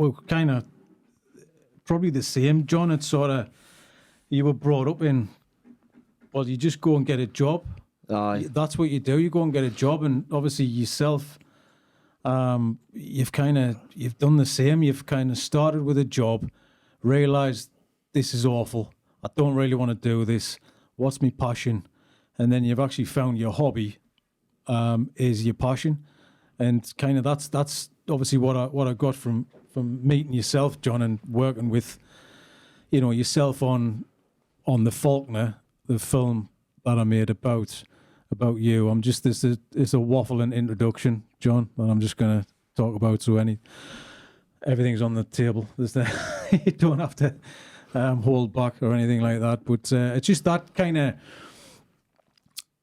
we're kind of probably the same, John. It's sort of, you were brought up in, well, you just go and get a job. Aye. That's what you do. You go and get a job, and obviously yourself, you've done the same. You've kind of started with a job, realised this is awful. I don't really want to do this. What's my passion? And then you've actually found your hobby is your passion, and kind of that's obviously what I got from meeting yourself, John, and working with, yourself on the Faulkner, the film that I made about you. I'm just it's a waffling introduction, John, that I'm just going to talk about. So everything's on the table. You don't have to hold back or anything like that. But it's just that kind of,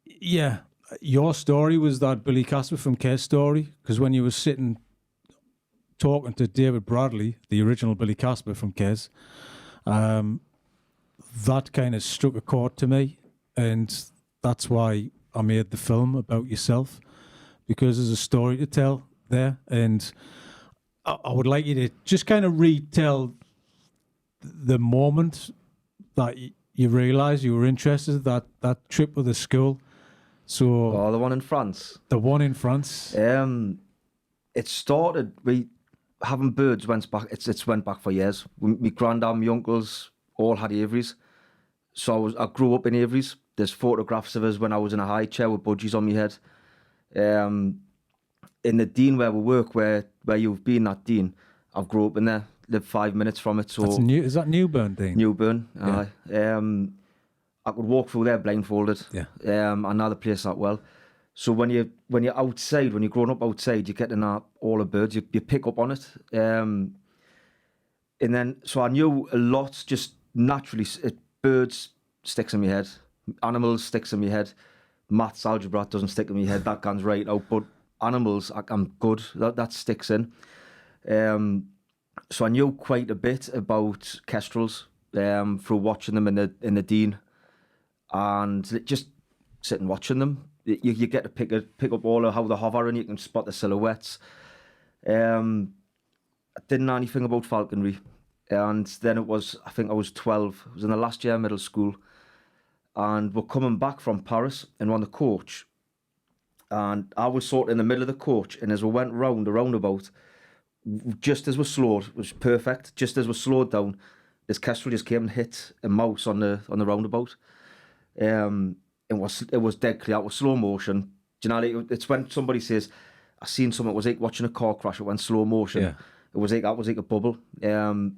yeah. Your story was that Billy Casper from Kes story, because when you were sitting talking to David Bradley, the original Billy Casper from Kes, that kind of struck a chord to me, and that's why I made the film about yourself, because there's a story to tell there, and I would like you to just kind of retell the moment that you realised you were interested, that trip with the school. So the one in France. The one in France. It started, having birds went back. It's went back for years. My granddad, my uncles all had aviaries, so I grew up in aviaries. There's photographs of us when I was in a high chair with budgies on my head. In the Dean where we work, where you've been, that Dean, I've grew up in there. Lived 5 minutes from it. So that's is that Newburn, Dean? Newburn. Yeah. I could walk through there blindfolded. Yeah. I know the place that well. So when you're outside, when you're growing up outside, you get to know all the birds. You pick up on it. And then, so I knew a lot, just naturally. Birds sticks in my head. Animals sticks in my head. Maths, algebra doesn't stick in my head. That goes right out. But animals, I'm good. That sticks in. So I knew quite a bit about kestrels through watching them in the Dean, and just sitting watching them. You get to pick up all of how they hover, and you can spot the silhouettes. I didn't know anything about falconry, and then I think I was 12. It was in the last year of middle school, and we're coming back from Paris, and we're on the coach, and I was sort of in the middle of the coach, and as we went round the roundabout, just as we slowed, it was perfect. Just as we slowed down, this kestrel just came and hit a mouse on the roundabout. It was dead clear. It was slow motion. Do you know? It's when somebody says, "I seen something." It was like watching a car crash. It went slow motion. Yeah. It was like a bubble. And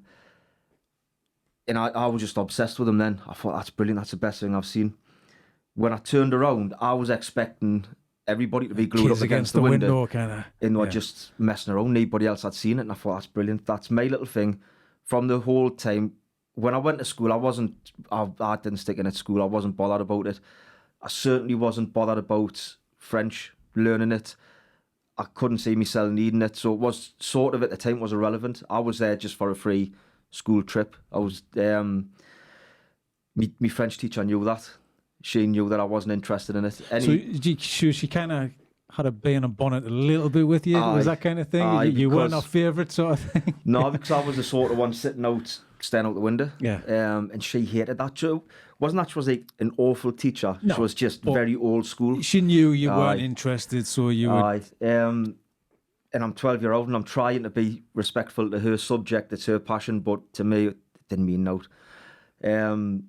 I was just obsessed with them. Then I thought, that's brilliant. That's the best thing I've seen. When I turned around, I was expecting everybody to be glued up against the window kind and were just messing around. Nobody else had seen it, and I thought, that's brilliant. That's my little thing. From the whole time, when I went to school, I didn't stick in at school. I wasn't bothered about it. I certainly wasn't bothered about French, learning it. I couldn't see myself needing it, so it was sort of, at the time, was irrelevant. I was there just for a free school trip. I was my French teacher knew that. She knew that I wasn't interested in it. So she kind of had a bee in a bonnet a little bit with you? Was that kind of thing? You weren't her favourite sort of thing? No, because I was the sort of one staring out the window. Yeah. And she hated that too. Wasn't that she was like an awful teacher? No, she was just very old school. She knew you weren't interested, so you would... And I'm 12-year-old and I'm trying to be respectful to her subject, it's her passion, but to me, it didn't mean no. And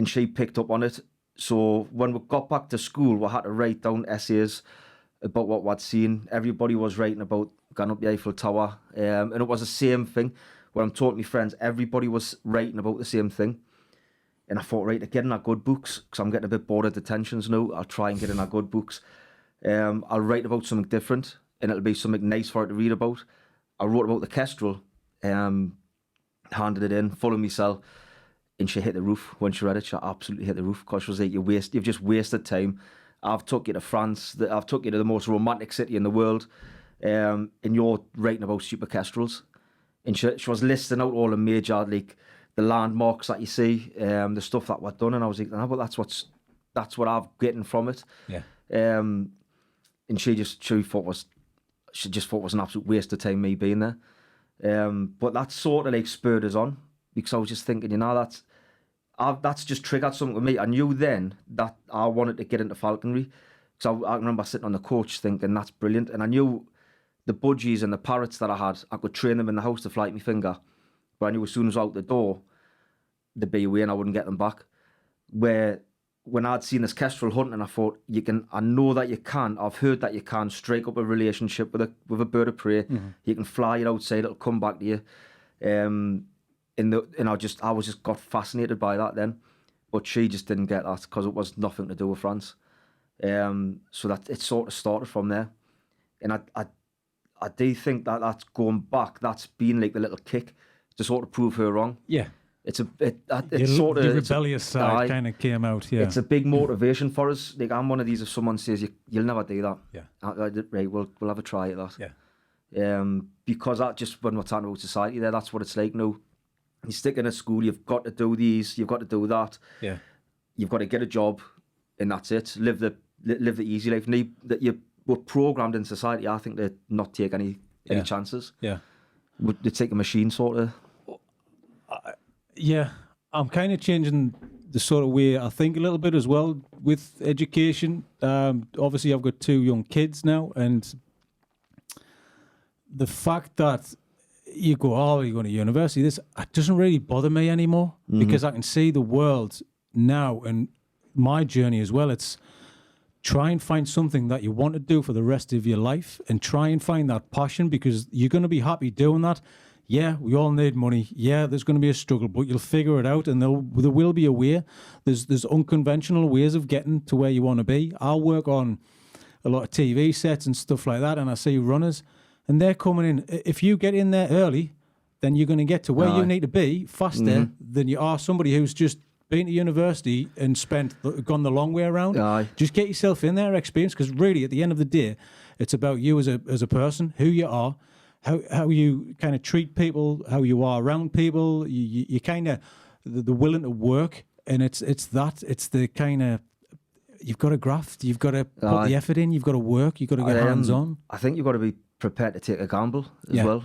she picked up on it. So when we got back to school, we had to write down essays about what we'd seen. Everybody was writing about going up the Eiffel Tower. And it was the same thing. When I'm talking to my friends, everybody was writing about the same thing. And I thought, right, get in our good books, because I'm getting a bit bored of detentions now. I'll try and get in our good books. I'll write about something different, and it'll be something nice for her to read about. I wrote about the kestrel, handed it in, full of myself, and she hit the roof when she read it. She absolutely hit the roof, because she was like, you've just wasted time. I've took you to France. I've took you to the most romantic city in the world, and you're writing about stupid kestrels. And she was listing out all the major, like, the landmarks that you see, the stuff that we've done, and I was like, no, but that's what I've getting from it. Yeah. And she just thought it was an absolute waste of time me being there. But that sort of like spurred us on, because I was just thinking, that's just triggered something with me. I knew then that I wanted to get into falconry, because I remember sitting on the coach thinking, that's brilliant. And I knew the budgies and the parrots that I could train them in the house to fly at my finger. But I knew as soon as I was out the door, they'd be away and I wouldn't get them back. Where when I'd seen this kestrel hunting, I thought, I know that you can, I've heard that you can strike up a relationship with a bird of prey. You can fly it outside, it'll come back to you. And I was just got fascinated by that then. But she just didn't get that, because it was nothing to do with France. So that it sort of started from there. And I do think that that's going back, that's been like the little kick to sort of prove her wrong. Yeah. It's sort of the rebellious side kind of came out. Yeah, it's a big motivation for us. Like, I'm one of these. If someone says you'll never do that, right, we'll have a try at that. Yeah. Because that just, when we're talking about society, that's what it's like now. You stick in a school, you've got to do these, you've got to do that. Yeah. You've got to get a job, and that's it. Live the easy life. And that you were programmed in society, I think, to not take any chances. Yeah. Would take a machine sort of. Yeah, I'm kind of changing the sort of way I think a little bit as well with education. Obviously, I've got 2 young kids now, and the fact that you're going to university, it doesn't really bother me anymore, because I can see the world now, and my journey as well. It's try and find something that you want to do for the rest of your life, and try and find that passion, because you're going to be happy doing that. Yeah, we all need money. Yeah, there's going to be a struggle, but you'll figure it out, and there will be a way. There's unconventional ways of getting to where you want to be. I work on a lot of TV sets and stuff like that, and I see runners, and they're coming in. If you get in there early, then you're going to get to where you need to be faster than you are somebody who's just been to university and gone the long way around. Just get yourself in there, experience, because really, at the end of the day, it's about you as a person, who you are, how you kind of treat people, how you are around people. You kind of the willing to work, and it's the kind of, you've got to graft, you've got to put the effort in, you've got to work, you've got to get hands on. I think you've got to be prepared to take a gamble as well.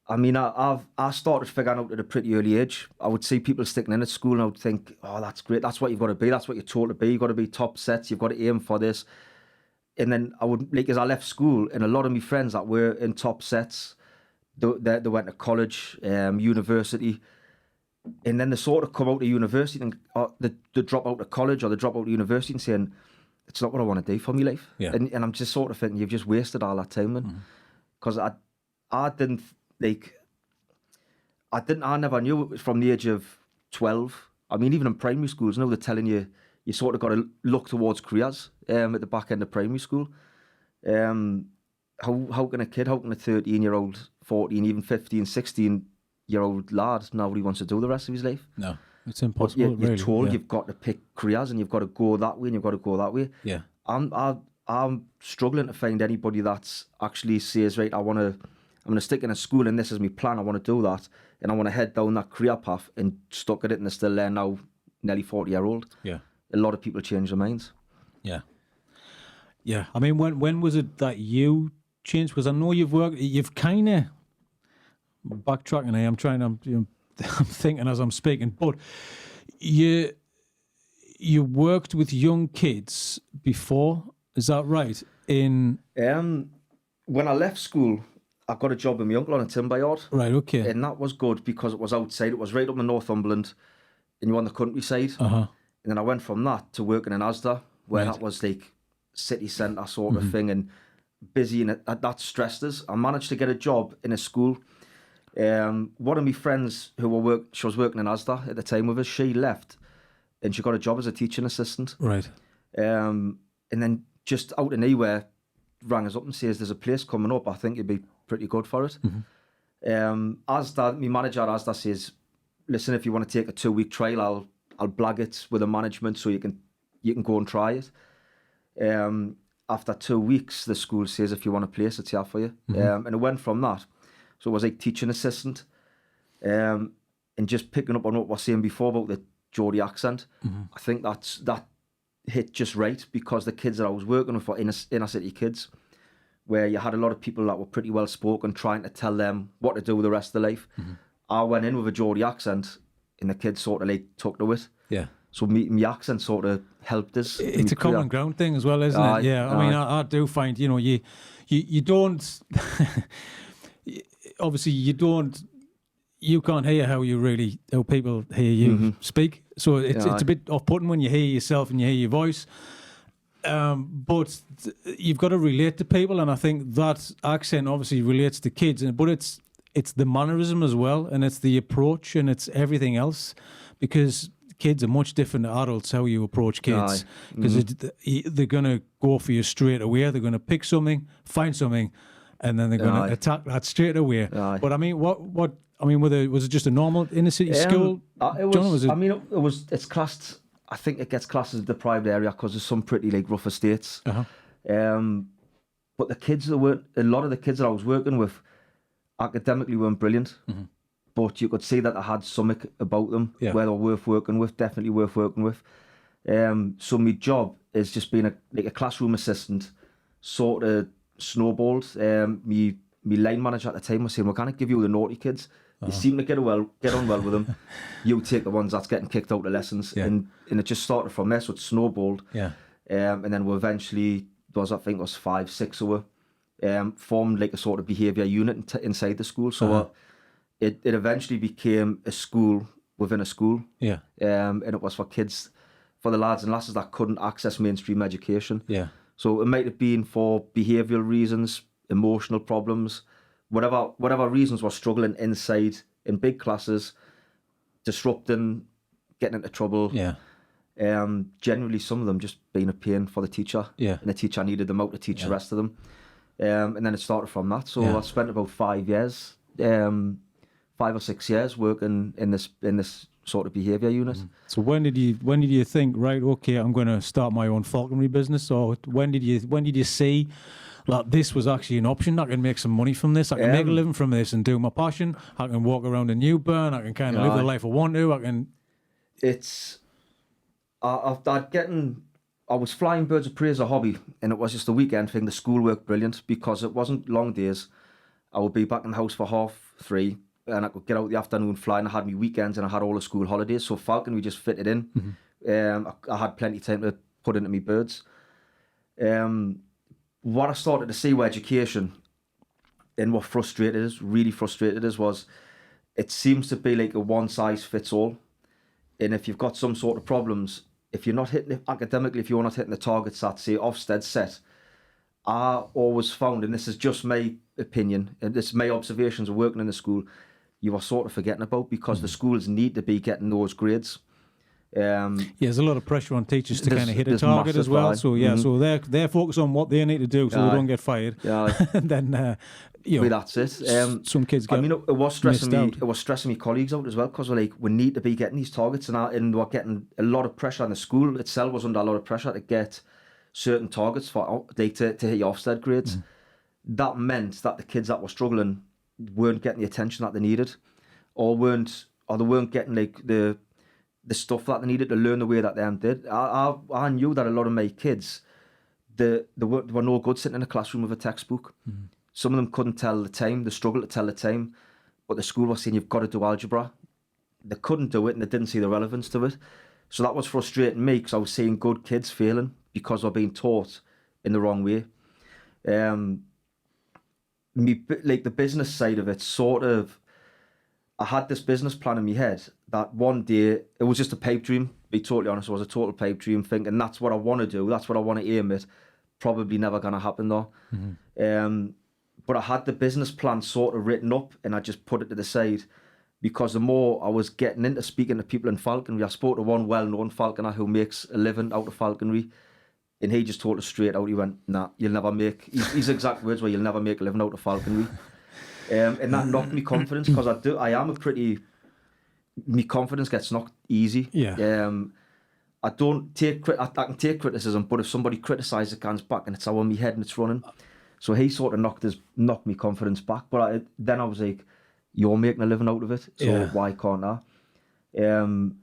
I mean, I started figuring out at a pretty early age. I would see people sticking in at school, and I would think, oh, that's great, that's what you've got to be, that's what you're told to be, you've got to be top sets, you've got to aim for this. And then I would, like, as I left school, and a lot of my friends that were in top sets, they went to college, university, and then they sort of come out of university and they drop out of college, or they drop out of university and saying, it's not what I want to do for my life. Yeah. And I'm just sort of thinking, you've just wasted all that time then. Because I never knew it was from the age of 12. I mean, even in primary schools, now they're telling you, you sort of got to look towards careers at the back end of primary school. How can a 13-year-old, 14, even 15, 16-year-old lad know what he wants to do the rest of his life? No, it's impossible. You're told you've got to pick careers, and you've got to go that way, and you've got to go that way. Yeah. I'm struggling to find anybody that's actually says, right, I'm going to stick in a school, and this is my plan, I want to do that, and I want to head down that career path, and stuck at it, and they're still there now, nearly 40-year-old. Yeah. A lot of people change their minds. Yeah. Yeah. I mean, when was it that you changed? Because I know you've kind of backtracking here. I'm thinking as I'm speaking, but you worked with young kids before, is that right? When I left school, I got a job with my uncle on a timber yard. Right, okay. And that was good because it was outside. It was right up in Northumberland, and you're on the countryside. And then I went from that to working in Asda, where that was like city centre sort of thing, and busy, and that stressed us. I managed to get a job in a school. One of my friends she was working in Asda at the time with us, she left, and she got a job as a teaching assistant. Right. And then just out of nowhere, rang us up and says, there's a place coming up, I think you'd be pretty good for it. Asda, my manager at Asda says, listen, if you want to take a 2-week trial, I'll blag it with the management so you can go and try it. After 2 weeks, the school says, if you want a place, it's here for you. And it went from that. So it was like teaching assistant, and just picking up on what we were saying before about the Geordie accent. I think that hit just right, because the kids that I was working with were inner city kids, where you had a lot of people that were pretty well spoken, trying to tell them what to do with the rest of their life. I went in with a Geordie accent, and the kids sort of like took to it. Yeah. So my accent sort of helped us. It's a common ground thing as well, isn't it? Yeah. I mean, I do find, you know, you don't, obviously you can't hear how people hear you speak. So it's a bit off-putting when you hear yourself and you hear your voice. But you've got to relate to people, and I think that accent obviously relates to kids, but it's the mannerism as well, and it's the approach, and it's everything else, because kids are much different to adults, how you approach kids, because they're going to go for you straight away. They're going to pick something, find something, and then they're going to attack that straight away. But I mean, was it just a normal inner city school? It's classed. I think it gets classed as a deprived area because there's some pretty like rough estates. But the kids a lot of the kids that I was working with academically weren't brilliant. But you could see that I had something about them where they're worth working with, definitely worth working with. So my job is just being a classroom assistant, sort of snowballed. My line manager at the time was saying, we're going to give you the naughty kids. You seem to get on well with them. You take the ones that's getting kicked out of lessons. And it just started from there, so it snowballed. And then we eventually, I think it was 5, 6 of us, formed like a sort of behaviour unit inside the school. So it eventually became a school within a school. And it was for kids, for the lads and lasses that couldn't access mainstream education. So it might have been for behavioural reasons, emotional problems, whatever reasons were struggling inside in big classes, disrupting, getting into trouble. Generally, some of them just being a pain for the teacher. And the teacher needed them out to teach the rest of them. And then it started from that. So I spent about 5 years, 5 or 6 years working in this sort of behaviour unit. So when did you think, right, okay, I'm going to start my own falconry business? Or when did you see that this was actually an option? I can make some money from this. I can make a living from this and do my passion. I can walk around in Newburn. I can kind of live the life I want to. I was flying birds of prey as a hobby, and it was just a weekend thing. The school worked brilliant because it wasn't long days. I would be back in the house for 3:30, and I could get out the afternoon flying. I had my weekends and I had all the school holidays. So falconry just fitted in. I had plenty of time to put into my birds. What I started to see with education, and what really frustrated us, was it seems to be like a one size fits all. And if you've got some sort of problems, if you're not hitting it academically, if you're not hitting the targets that say Ofsted set, I always found, and this is just my opinion, and this is my observations of working in the school, you are sort of forgetting about, because the schools need to be getting those grades. There's a lot of pressure on teachers to kind of hit a target as well. So so they're focused on what they need to do so they don't get fired. And then that's it. Some kids get. It was stressing me. It was stressing me colleagues out as well, because we're like, we need to be getting these targets, and we're getting a lot of pressure. And the school itself was under a lot of pressure to get certain targets for like to hit your Ofsted grades. That meant that the kids that were struggling weren't getting the attention that they needed, or they weren't getting like the stuff that they needed to learn the way that them did. I knew that a lot of my kids, they were no good sitting in a classroom with a textbook. Some of them couldn't tell the time. They struggled to tell the time, but the school was saying, you've got to do algebra. They couldn't do it, and they didn't see the relevance to it. So that was frustrating me, because I was seeing good kids failing because they're being taught in the wrong way. Like the business side of it, sort of, I had this business plan in my head that one day, it was just a pipe dream, to be totally honest. It was a total pipe dream, thinking that's what I want to do, that's what I want to aim at. Probably never going to happen though. But I had the business plan sort of written up, and I just put it to the side, because the more I was getting into speaking to people in falconry, I spoke to one well-known falconer who makes a living out of falconry, and he just told us straight out, he went, nah, you'll never make, his exact words were, you'll never make a living out of falconry. And that knocked me confidence, because my confidence gets knocked easy. I can take criticism, but if somebody criticises, it comes back, and it's on my head and it's running. So he sort of knocked me confidence back. But then I was like, you're making a living out of it, so why can't I? Then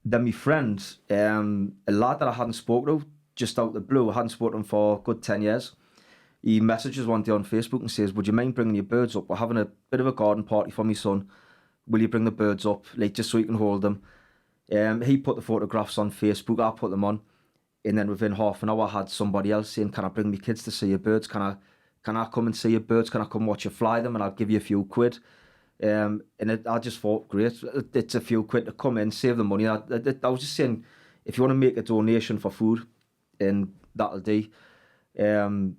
my friend, a lad that I hadn't spoken to, just out of the blue, I hadn't spoken to him for a good 10 years. he messages one day on Facebook and says, would you mind bringing your birds up? We're having a bit of a garden party for my son. Will you bring the birds up, like, just so you can hold them? He put the photographs on Facebook, I put them on, and then within half an hour I had somebody else saying, can I bring my kids to see your birds? Can I come and see your birds? Can I come watch you fly them? And I'll give you a few quid. I just thought, great, it's a few quid to come in, save the money. I was just saying, if you want to make a donation for food, and that'll do. And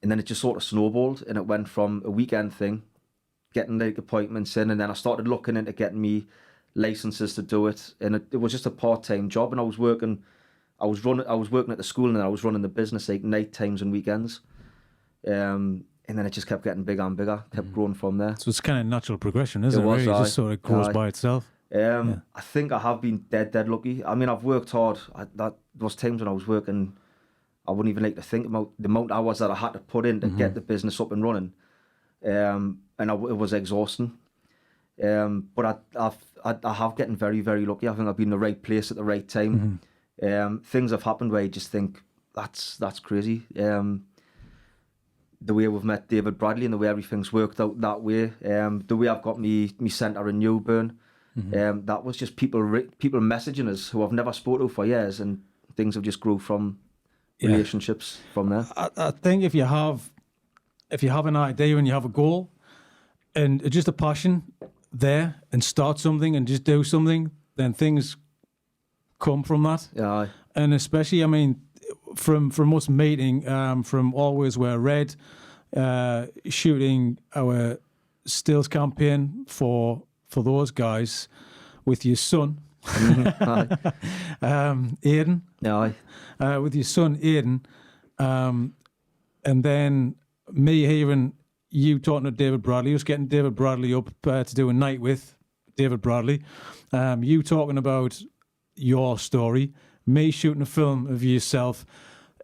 then it just sort of snowballed, and it went from a weekend thing, getting like appointments in, and then I started looking into getting me licenses to do it, and it was just a part-time job, and I was working at the school, and then I was running the business like night times and weekends, and then it just kept getting bigger and bigger, kept growing from there. So it's kind of natural progression, isn't it? Really? It just sort of grows by itself. I think I have been dead lucky. I mean, I've worked hard. There was times when I was working, I wouldn't even like to think about the amount of hours that I had to put in to get the business up and running. It was exhausting. But I have gotten very, very lucky. I think I've been in the right place at the right time. Things have happened where you just think, that's crazy. The way we've met David Bradley and the way everything's worked out that way. The way I've got me centre in Newburn. That was just people messaging us who I've never spoken to for years, and things have just grew from relationships from there. I think if you have an idea and you have a goal and just a passion there, and start something and just do something, then things come from that. Yeah. And especially, I mean, from us meeting, from Always Wear Red, shooting our stills campaign for those guys with your son, Aidan. Yeah. With your son Aidan, and then me hearing you talking to David Bradley, us getting David Bradley up to do a night with David Bradley, you talking about your story, me shooting a film of yourself.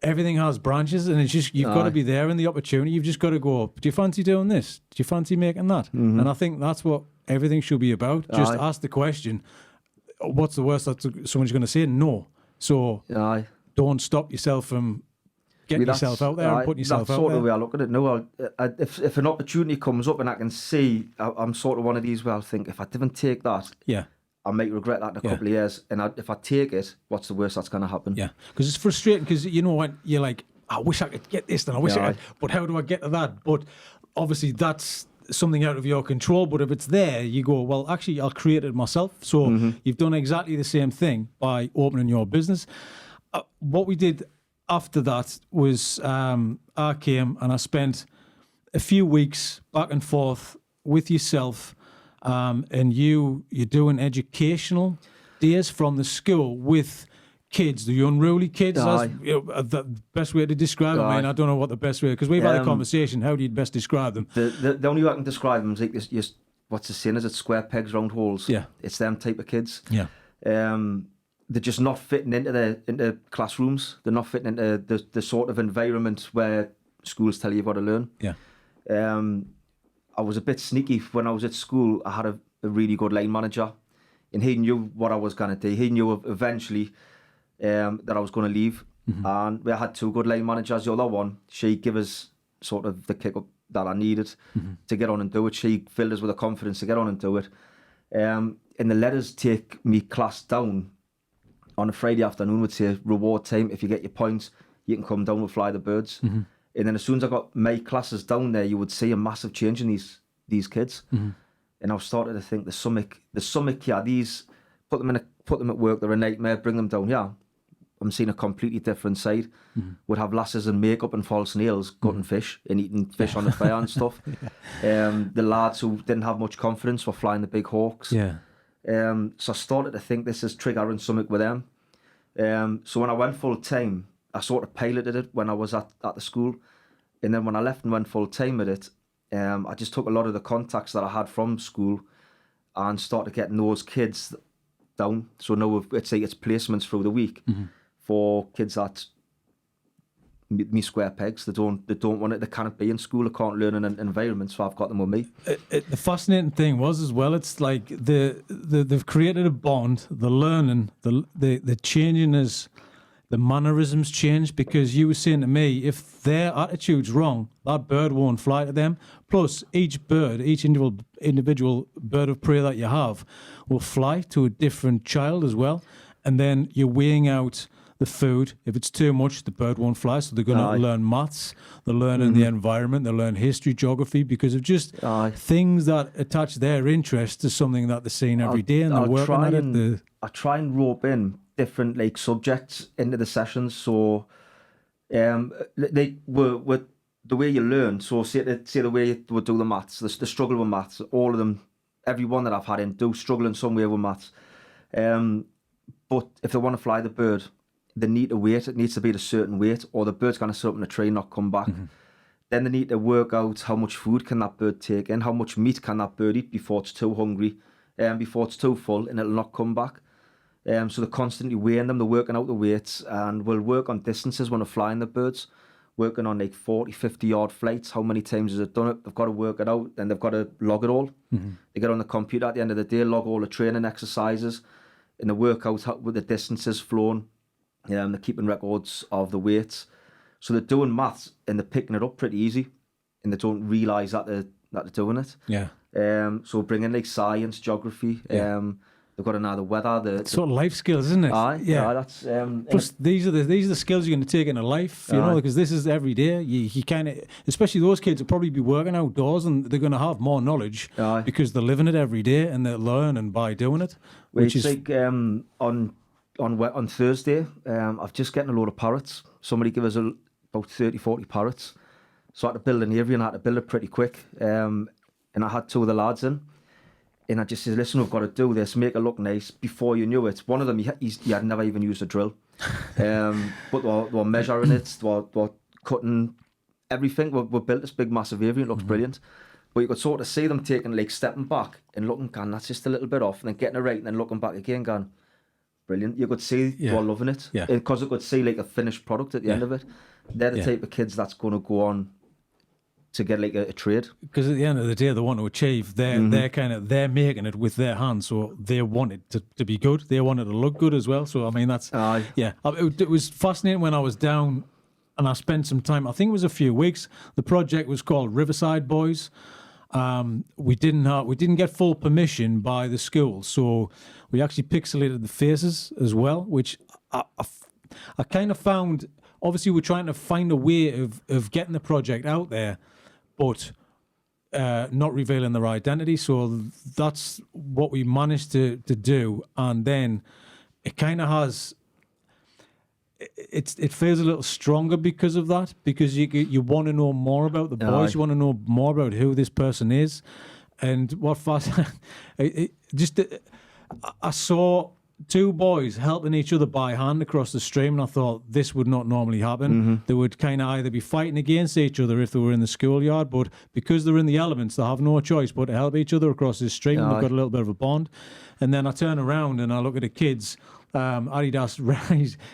Everything has branches, and it's just, you've got to be there in the opportunity. You've just got to go, do you fancy doing this? Do you fancy making that? And I think that's what everything should be about. Just ask the question, what's the worst that someone's going to say? No. So don't stop yourself from getting yourself out there and putting yourself out there. That's sort of the way I look at it. No, if an opportunity comes up and I can see, I'm sort of one of these where I think, if I didn't take that, I might regret that in a couple of years. And if I take it, what's the worst that's going to happen? Yeah, because it's frustrating, because you know what, you're like, I wish I could get this, and I wish I could, but how do I get to that? But obviously that's something out of your control. But if it's there, you go, well, actually, I'll create it myself. So you've done exactly the same thing by opening your business. What we did after that was I came and I spent a few weeks back and forth with yourself, and you're doing educational days from the school with kids, the unruly kids. That's the best way to describe them. I mean, I don't know what the best way, because we've had a conversation. How do you best describe them? The only way I can describe them is like this, what's the saying? Is it square pegs, round holes? Yeah. It's them type of kids. Yeah. They're just not fitting into classrooms. They're not fitting into the sort of environment where schools tell you what to learn. Yeah. I was a bit sneaky when I was at school. I had a really good line manager, and he knew what I was going to do. He knew eventually that I was going to leave, and we had two good line managers. The other one, she gave us sort of the kick up that I needed to get on and do it. She filled us with the confidence to get on and do it. And the letters take me class down on a Friday afternoon would say, reward time, if you get your points, you can come down and fly the birds. And then as soon as I got my classes down there, you would see a massive change in these kids. And I started to think, the stomach, these, put them at work, they're a nightmare, bring them down here. I'm seeing a completely different side. Would have lasses and makeup and false nails, gutting fish and eating fish on the fire and stuff. The lads who didn't have much confidence were flying the big hawks. So I started to think this is triggering something with them. So when I went full time, I sort of piloted it when I was at the school. And then when I left and went full time at it, I just took a lot of the contacts that I had from school and started getting those kids down. So now it's placements through the week for kids that me square pegs. They don't want it. They can't be in school. They can't learn in an environment. So I've got them with me. The fascinating thing was as well, it's like they've created a bond. The learning, the changing is the mannerisms change, because you were saying to me, if their attitude's wrong, that bird won't fly to them. Plus, each individual bird of prey that you have will fly to a different child as well. And then you're weighing out the food. If it's too much, the bird won't fly. So they're going to learn maths, they're learning the environment, they'll learn history, geography, because of just things that attach their interest to something that they're seeing every day, and they're working at it. I try and rope in different like subjects into the sessions, so they were the way you learn. So say the way you would do the maths, the struggle with maths. All of them, every one that I've had in, do struggle in some way with maths. But if they want to fly the bird, they need to wait. It needs to be at a certain weight, or the bird's going to sit up in a tree and not come back. Then they need to work out how much food can that bird take in, how much meat can that bird eat before it's too hungry, before it's too full, and it'll not come back. So they're constantly weighing them, they're working out the weights, and we'll work on distances when they're flying the birds, working on like 40, 50-yard flights. How many times has it done it? They've got to work it out, and they've got to log it all. They get on the computer at the end of the day, log all the training exercises, and they work out with the distances flown. They're keeping records of the weights. So they're doing maths, and they're picking it up pretty easy, and they don't realise that they're doing it. So bringing like science, geography. They've got to know the weather. Sort of life skills, isn't it? That's plus these are the skills you're going to take into life, you know, because this is every day. You kind of, especially those kids will probably be working outdoors, and they're going to have more knowledge because they're living it every day, and they're learning by doing it. Which is like on Thursday, I've just getting a load of parrots. Somebody gave us about 30, 40 parrots. So I had to build an aviary, and I had to build it pretty quick. And I had two of the lads in. And I just said, listen, we've got to do this, make it look nice. Before you knew it, one of them, he had never even used a drill. But they were measuring it, they were cutting everything. We built this big, massive aviary, it looks brilliant. But you could sort of see them taking, like, stepping back and looking, going, that's just a little bit off, and then getting it right, and then looking back again, going, brilliant. You could see they were loving it. Because you could see, like, a finished product at the end of it. They're the type of kids that's going to go on to get like a trade, because at the end of the day they want to achieve. They're making it with their hands, so they want it to be good. They want it to look good as well. So I mean that's it was fascinating when I was down and I spent some time. I think it was a few weeks. The project was called Riverside Boys. We didn't get full permission by the school, so we actually pixelated the faces as well, which I kind of found. Obviously, we're trying to find a way of getting the project out there, but not revealing their identity. So that's what we managed to do. And then it kind of has, it feels a little stronger because of that, because you want to know more about the boys. You want to know more about who this person is. And what I saw two boys helping each other by hand across the stream, and I thought this would not normally happen. They would kind of either be fighting against each other if they were in the schoolyard, but because they're in the elements, they have no choice but to help each other across the stream. And they've got a little bit of a bond. And then I turn around and I look at the kids. Adidas,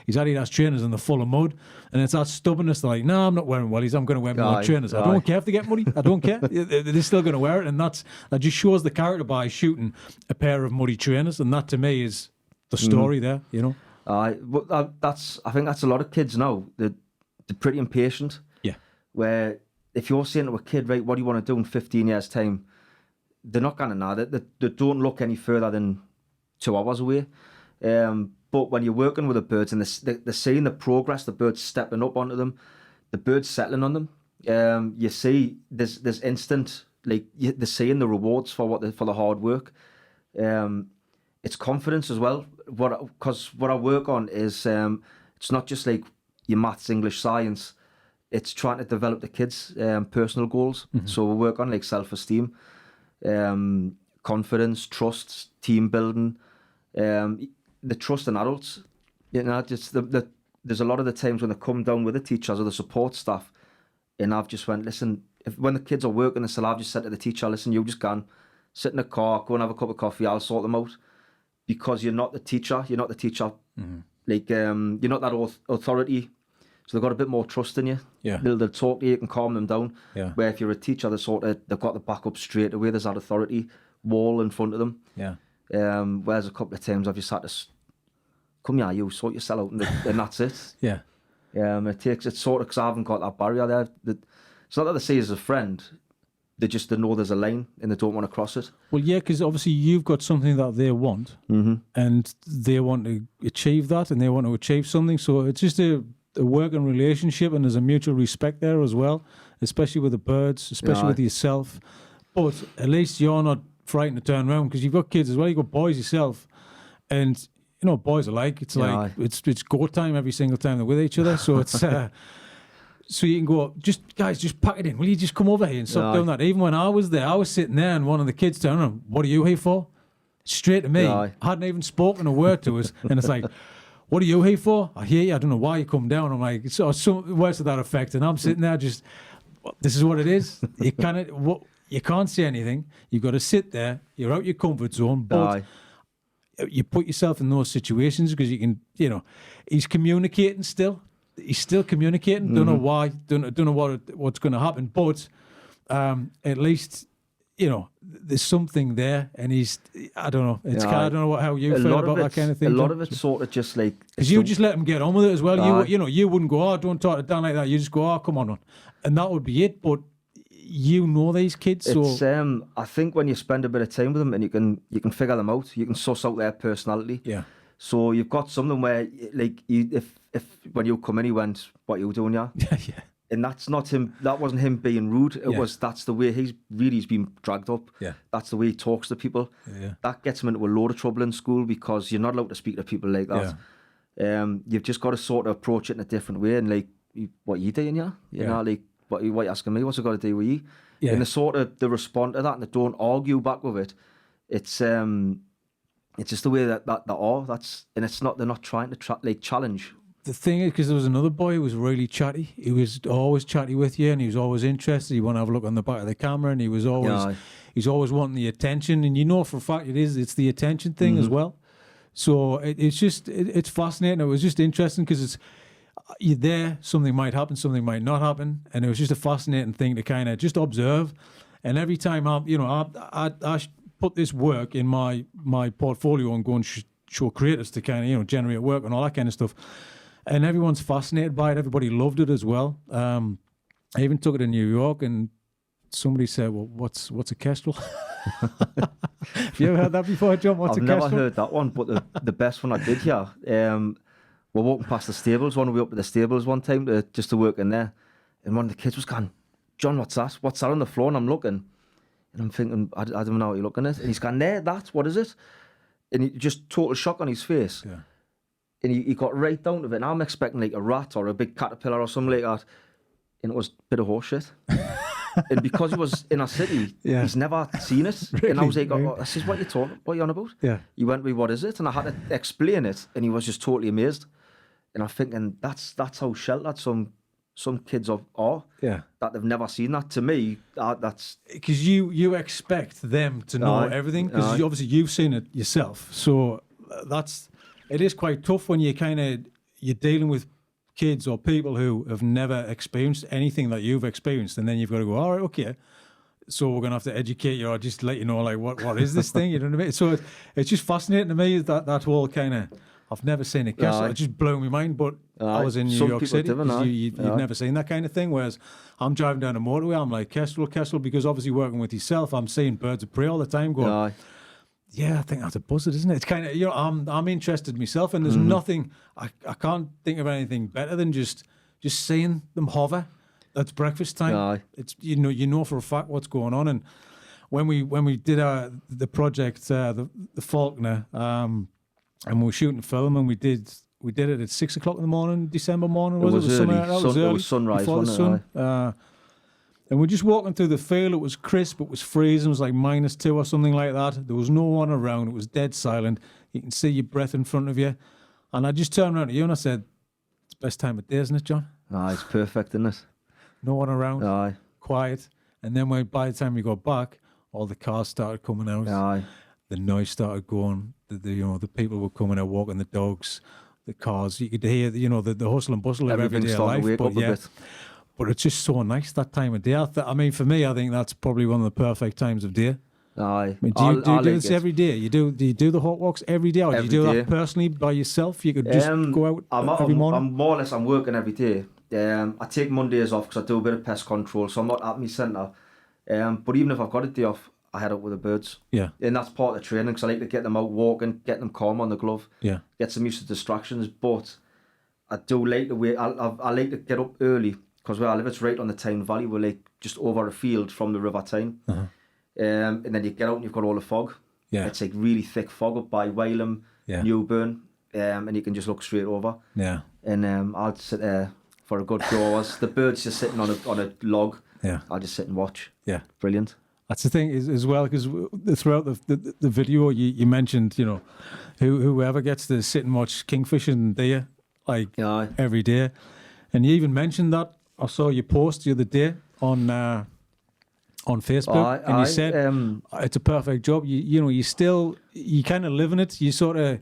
his Adidas trainers, and they're full of mud, and it's that stubbornness. They're like, no, I'm not wearing wellies. I'm going to wear my trainers. I don't care if they get muddy. I don't care. They're still going to wear it, and that just shows the character by shooting a pair of muddy trainers, and that to me is the story there, you know. I think that's a lot of kids now. They're pretty impatient. Yeah. Where if you're saying to a kid, right, what do you want to do in 15 years' time? They're not going to know. They don't look any further than 2 hours away. But when you're working with the birds and they're seeing the progress, the birds stepping up onto them, the birds settling on them, you see there's instant, like they're seeing the rewards for the hard work. It's confidence as well. Because what I work on is it's not just like your maths, English, science. It's trying to develop the kids' personal goals. So we work on like self-esteem, confidence, trust, team building, the trust in adults. You know, just there's a lot of the times when they come down with the teachers or the support staff, and I've just went, listen, when the kids are working, I've just said to the teacher, listen, you just go and sit in the car, go and have a cup of coffee, I'll sort them out. Because you're not the teacher. Like, you're not that authority. So they've got a bit more trust in you. Yeah. They'll talk to you, you can calm them down. Yeah. Where if you're a teacher, they've got the backup straight away. There's that authority wall in front of them. Yeah. Whereas a couple of times I've just had to come here, you sort yourself out, and that's it. Yeah. It's sort of, because I haven't got that barrier there. It's not that they see us as a friend, they know there's a line and they don't want to cross it. Well, yeah, because obviously you've got something that they want, and they want to achieve that, and they want to achieve something. So it's just a working relationship, and there's a mutual respect there as well, especially with the birds, especially with yourself. But at least you're not frightened to turn around, because you've got kids as well. You've got boys yourself, and you know what boys are like. It's like it's go time every single time they're with each other. So it's so you can go, guys, just pack it in. Will you just come over here and stop doing that? Even when I was there, I was sitting there, and one of the kids turned around, "What are you here for?" Straight to me. I hadn't even spoken a word to us, and it's like, "What are you here for? I hear you. I don't know why you come down." I'm like, some words to that effect, and I'm sitting there just, this is what it is. You can't say anything. You've got to sit there. You're out your comfort zone, but you put yourself in those situations because you can, he's communicating still. He's still communicating. Don't know why. Don't know what's going to happen. But at least, there's something there, and he's. I don't know. It's I don't know how you feel about that kind of thing. A lot of it's sort of just like, because you just let him get on with it as well. You wouldn't go, "Oh, don't talk it down like that." You just go, "Oh, come on," and that would be it. But you know these kids, so it's, I think when you spend a bit of time with them, and you can figure them out, you can suss out their personality. Yeah. So you've got something where, like, if when you come in, he went, "What are you doing, yeah?" Yeah. And that's not him. That wasn't him being rude. That's the way he's been dragged up. Yeah. That's the way he talks to people. Yeah. That gets him into a load of trouble in school, because you're not allowed to speak to people like that. Yeah. You've just got to sort of approach it in a different way, and like, "What are you doing, yeah?" You know, like, what are you asking me? What's it got to do with you? Yeah. And they respond to that, and they don't argue back with it. It's just the way that they are. They're not trying to challenge. The thing is, because there was another boy who was really chatty. He was always chatty with you, and he was always interested. He wanted to have a look on the back of the camera, and he was always he's always wanting the attention. And for a fact it's the attention thing as well. So it's fascinating. It was just interesting because you're there, something might happen, something might not happen, and it was just a fascinating thing to kind of just observe. And every time I put this work in my portfolio and go and show creators to kind of generate work and all that kind of stuff, and everyone's fascinated by it. Everybody loved it as well. I even took it to New York, and somebody said, "Well, what's a kestrel?" Have you ever heard that before, John? What's a kestrel? I've never heard that one, but the best one I did hear. We're walking past the stables. One way up to the stables one time to work in there, and one of the kids was going, "John, what's that? What's that on the floor?" And I'm looking, and I'm thinking, I don't know what you're looking at. And he's going, "There, what is it?" And he just total shock on his face. Yeah. And he got right down to it. And I'm expecting like a rat or a big caterpillar or something like that. And it was a bit of horse shit. And because he was in a city, he's never seen it. Really? And I was like, "This is what you're talking. What are you on about?" Yeah. He went, "What is it?" And I had to explain it, and he was just totally amazed. And I'm thinking, that's how sheltered some kids are. Yeah. That they've never seen that. To me, that's because you expect them to know everything, because obviously you've seen it yourself. So it is quite tough when you're dealing with kids or people who have never experienced anything that you've experienced, and then you've got to go, "All right, okay, so we're gonna have to educate you or just let you know, like, what is this thing?" You know what I mean? So it's just fascinating to me that whole kind of. I've never seen a kestrel. It just blew my mind. But I was in New York City. You've never seen that kind of thing. Whereas I'm driving down a motorway, I'm like, kestrel, because obviously working with yourself, I'm seeing birds of prey all the time. Going, yeah, I think that's a buzzard, isn't it? It's kind of I'm interested myself, and there's nothing. I can't think of anything better than just seeing them hover. That's breakfast time. It's you know for a fact what's going on. And when we did the project, the Faulkner. And we were shooting film, and we did it at 6 o'clock in the morning, December morning. It was early. Like that? It was early. It was sunrise, before the sun. And we're just walking through the field. It was crisp. It was freezing. It was like -2 or something like that. There was no one around. It was dead silent. You can see your breath in front of you. And I just turned around to you and I said, "It's the best time of day, isn't it, John?" It's perfect, isn't it? No one around. Quiet. And then by the time we got back, all the cars started coming out. The noise started going. The people were coming out, walking the dogs, the cars. You could hear, the hustle and bustle of everyday life. But it's just so nice that time of day. I mean, for me, I think that's probably one of the perfect times of day. Aye. I mean, do you do like this it. every day? Do you do the hot walks every day, or do you Every do day. that personally by yourself? You could just go out every morning. I'm more or less, I'm working every day. I take Mondays off because I do a bit of pest control, so I'm not at my centre. But even if I've got a day off, I head out with the birds. Yeah, And that's part of the training, because I like to get them out walking, get them calm on the glove, yeah, get some used to distractions. But I do like the way, I like to get up early, because where I live, it's right on the Tyne Valley. We're like just over a field from the River Tyne. And then you get out and you've got all the fog. yeah, It's like really thick fog up by Wylam, yeah, Newburn, and you can just look straight over. yeah, And I'll sit there for a good few hours. The birds just sitting on a log. yeah, I'll just sit and watch. yeah. Brilliant. That's the thing is as well, because throughout the video you mentioned, you know, whoever gets to sit and watch kingfish and deer like Yeah. every day, and you even mentioned that. I saw your post the other day on Facebook, and you said it's a perfect job. You know, you kind of live in it. You sort of,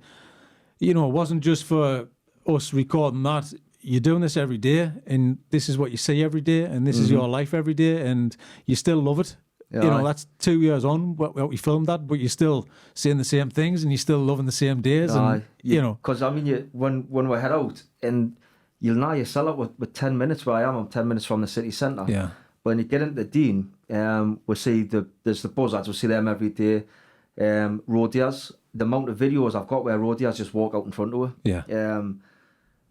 you know, it wasn't just for us recording that. You're doing this every day, and this is what you see every day, and this is your life every day, and you still love it. Yeah. You know, that's 2 years on what we filmed that, but you're still seeing the same things, and you're still loving the same days, and you know. Because I mean, when we head out, and you'll know yourself up with 10 minutes where I am. I'm 10 minutes from the city centre. Yeah. When you get into the Dean, we see there's the buzzards. We see them every day. Roe deers. The amount of videos I've got where roe deers just walk out in front of her. Yeah.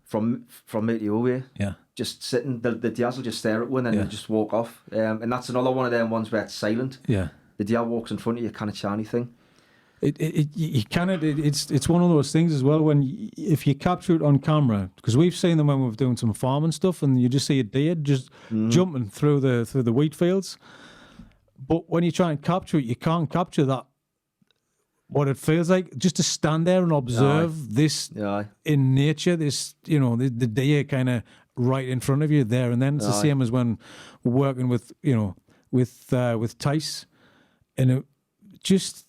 From me to away. Yeah. Just sitting, the deers will just stare at one and then they'll just walk off. And that's another one of them ones where it's silent. Yeah. The deer walks in front of you, can't say anything. It's one of those things as well when if you capture it on camera, because we've seen them when we're doing some farming stuff, and you just see a deer just jumping through the wheat fields. But when you try and capture it, you can't capture that. What it feels like just to stand there and observe this in nature. This, you know, the deer kind of right in front of you there and then. It's the same as when we're working with, you know, with Tice, and it just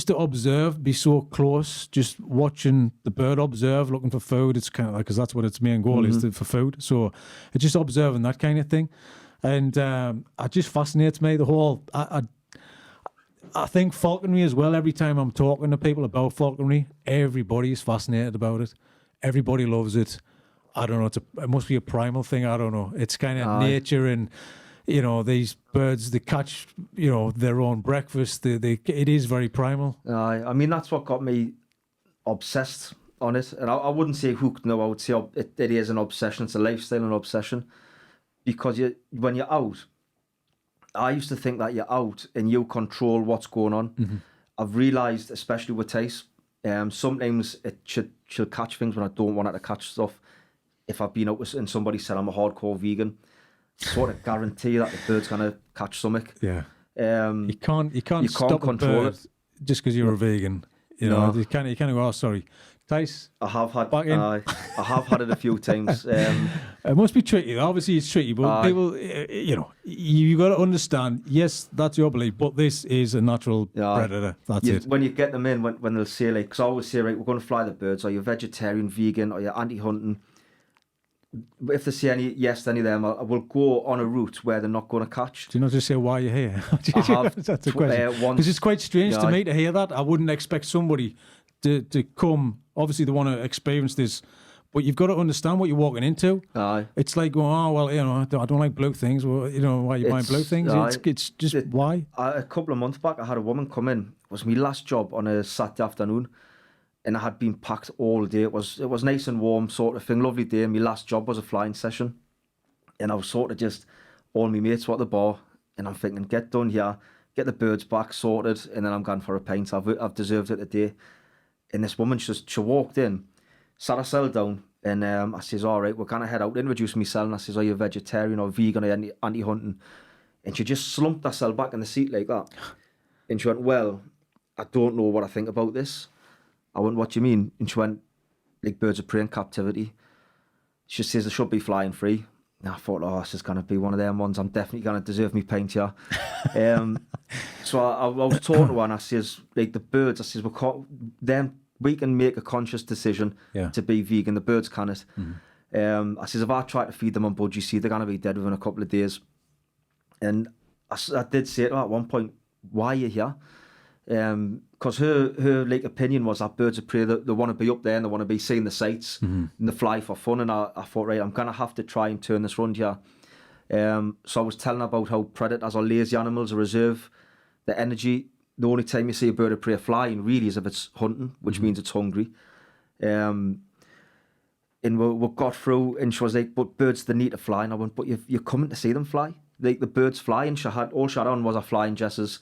to observe, be so close, just watching the bird observe, looking for food. It's kind of like, because that's what its main goal is, for food. So it's just observing that kind of thing. And it just fascinates me, the whole, I think falconry as well. Every time I'm talking to people about falconry, everybody's fascinated about it. Everybody loves it. I don't know, it must be a primal thing, I don't know. It's kind of nature, and you know, these birds, they catch, you know, their own breakfast. It is very primal. I mean, that's what got me obsessed on it. And I wouldn't say hooked, no, I would say it is an obsession. It's a lifestyle and obsession. Because when you're out, I used to think that you're out and you control what's going on. I've realised, especially with Tice, sometimes she'll catch things when I don't want her to catch stuff. If I've been out and somebody said I'm a hardcore vegan, sort of guarantee that the bird's gonna catch something. Yeah. You can't stop control it just because you're a vegan. You know, you can't go, oh sorry. Tice, I have had back in. I have had it a few times. It must be tricky. Obviously, it's tricky, but people, you know, you got to understand. Yes, that's your belief, but this is a natural predator. That's it. When you get them in, when they'll say, like, because I always say, right, we're going to fly the birds. Are you vegetarian, vegan, or you're anti-hunting? If they say any yes to any of them, I will go on a route where they're not going to catch. Do you not just say why you're here? That's the question. Because it's quite strange to me to hear that. I wouldn't expect somebody to come. Obviously, they want to experience this, but you've got to understand what you're walking into. It's like going, oh well, you know, I don't like blue things. Well, you know, why are you buying blue things? It's just why. A couple of months back, I had a woman come in. It was my last job on a Saturday afternoon, and I had been packed all day. It was nice and warm, sort of thing, lovely day. And my last job was a flying session, and I was sort of just all my mates were at the bar, and I'm thinking, get done here, get the birds back sorted, and then I'm going for a pint. I've deserved it today. And this woman, she walked in, sat herself down, and I says, all right, we're going to head out. Introduce myself, and I says, are you vegetarian or vegan or anti-hunting? And she just slumped herself back in the seat like that. And she went, well, I don't know what I think about this. I went, what do you mean? And she went, like birds of prey in captivity. She says they should be flying free. And I thought, oh, this is going to be one of them ones. I'm definitely going to deserve me pint here. So I was talking to her, and I says, like the birds, I says, we can make a conscious decision to be vegan. The birds can't. I says, if I try to feed them on budgie seed, they're going to be dead within a couple of days. And I did say to her at one point, why are you here? because her like opinion was that birds of prey, they want to be up there and they want to be seeing the sights and they fly for fun. And I thought, right, I'm gonna have to try and turn this round here. So I was telling her about how predators or lazy animals reserve the energy. The only time you see a bird of prey flying really is if it's hunting, which means it's hungry. And we got through, and she was like, "But birds, they need to fly." And I went, "But you're coming to see them fly? Like the birds fly." And all she had on was her flying dresses,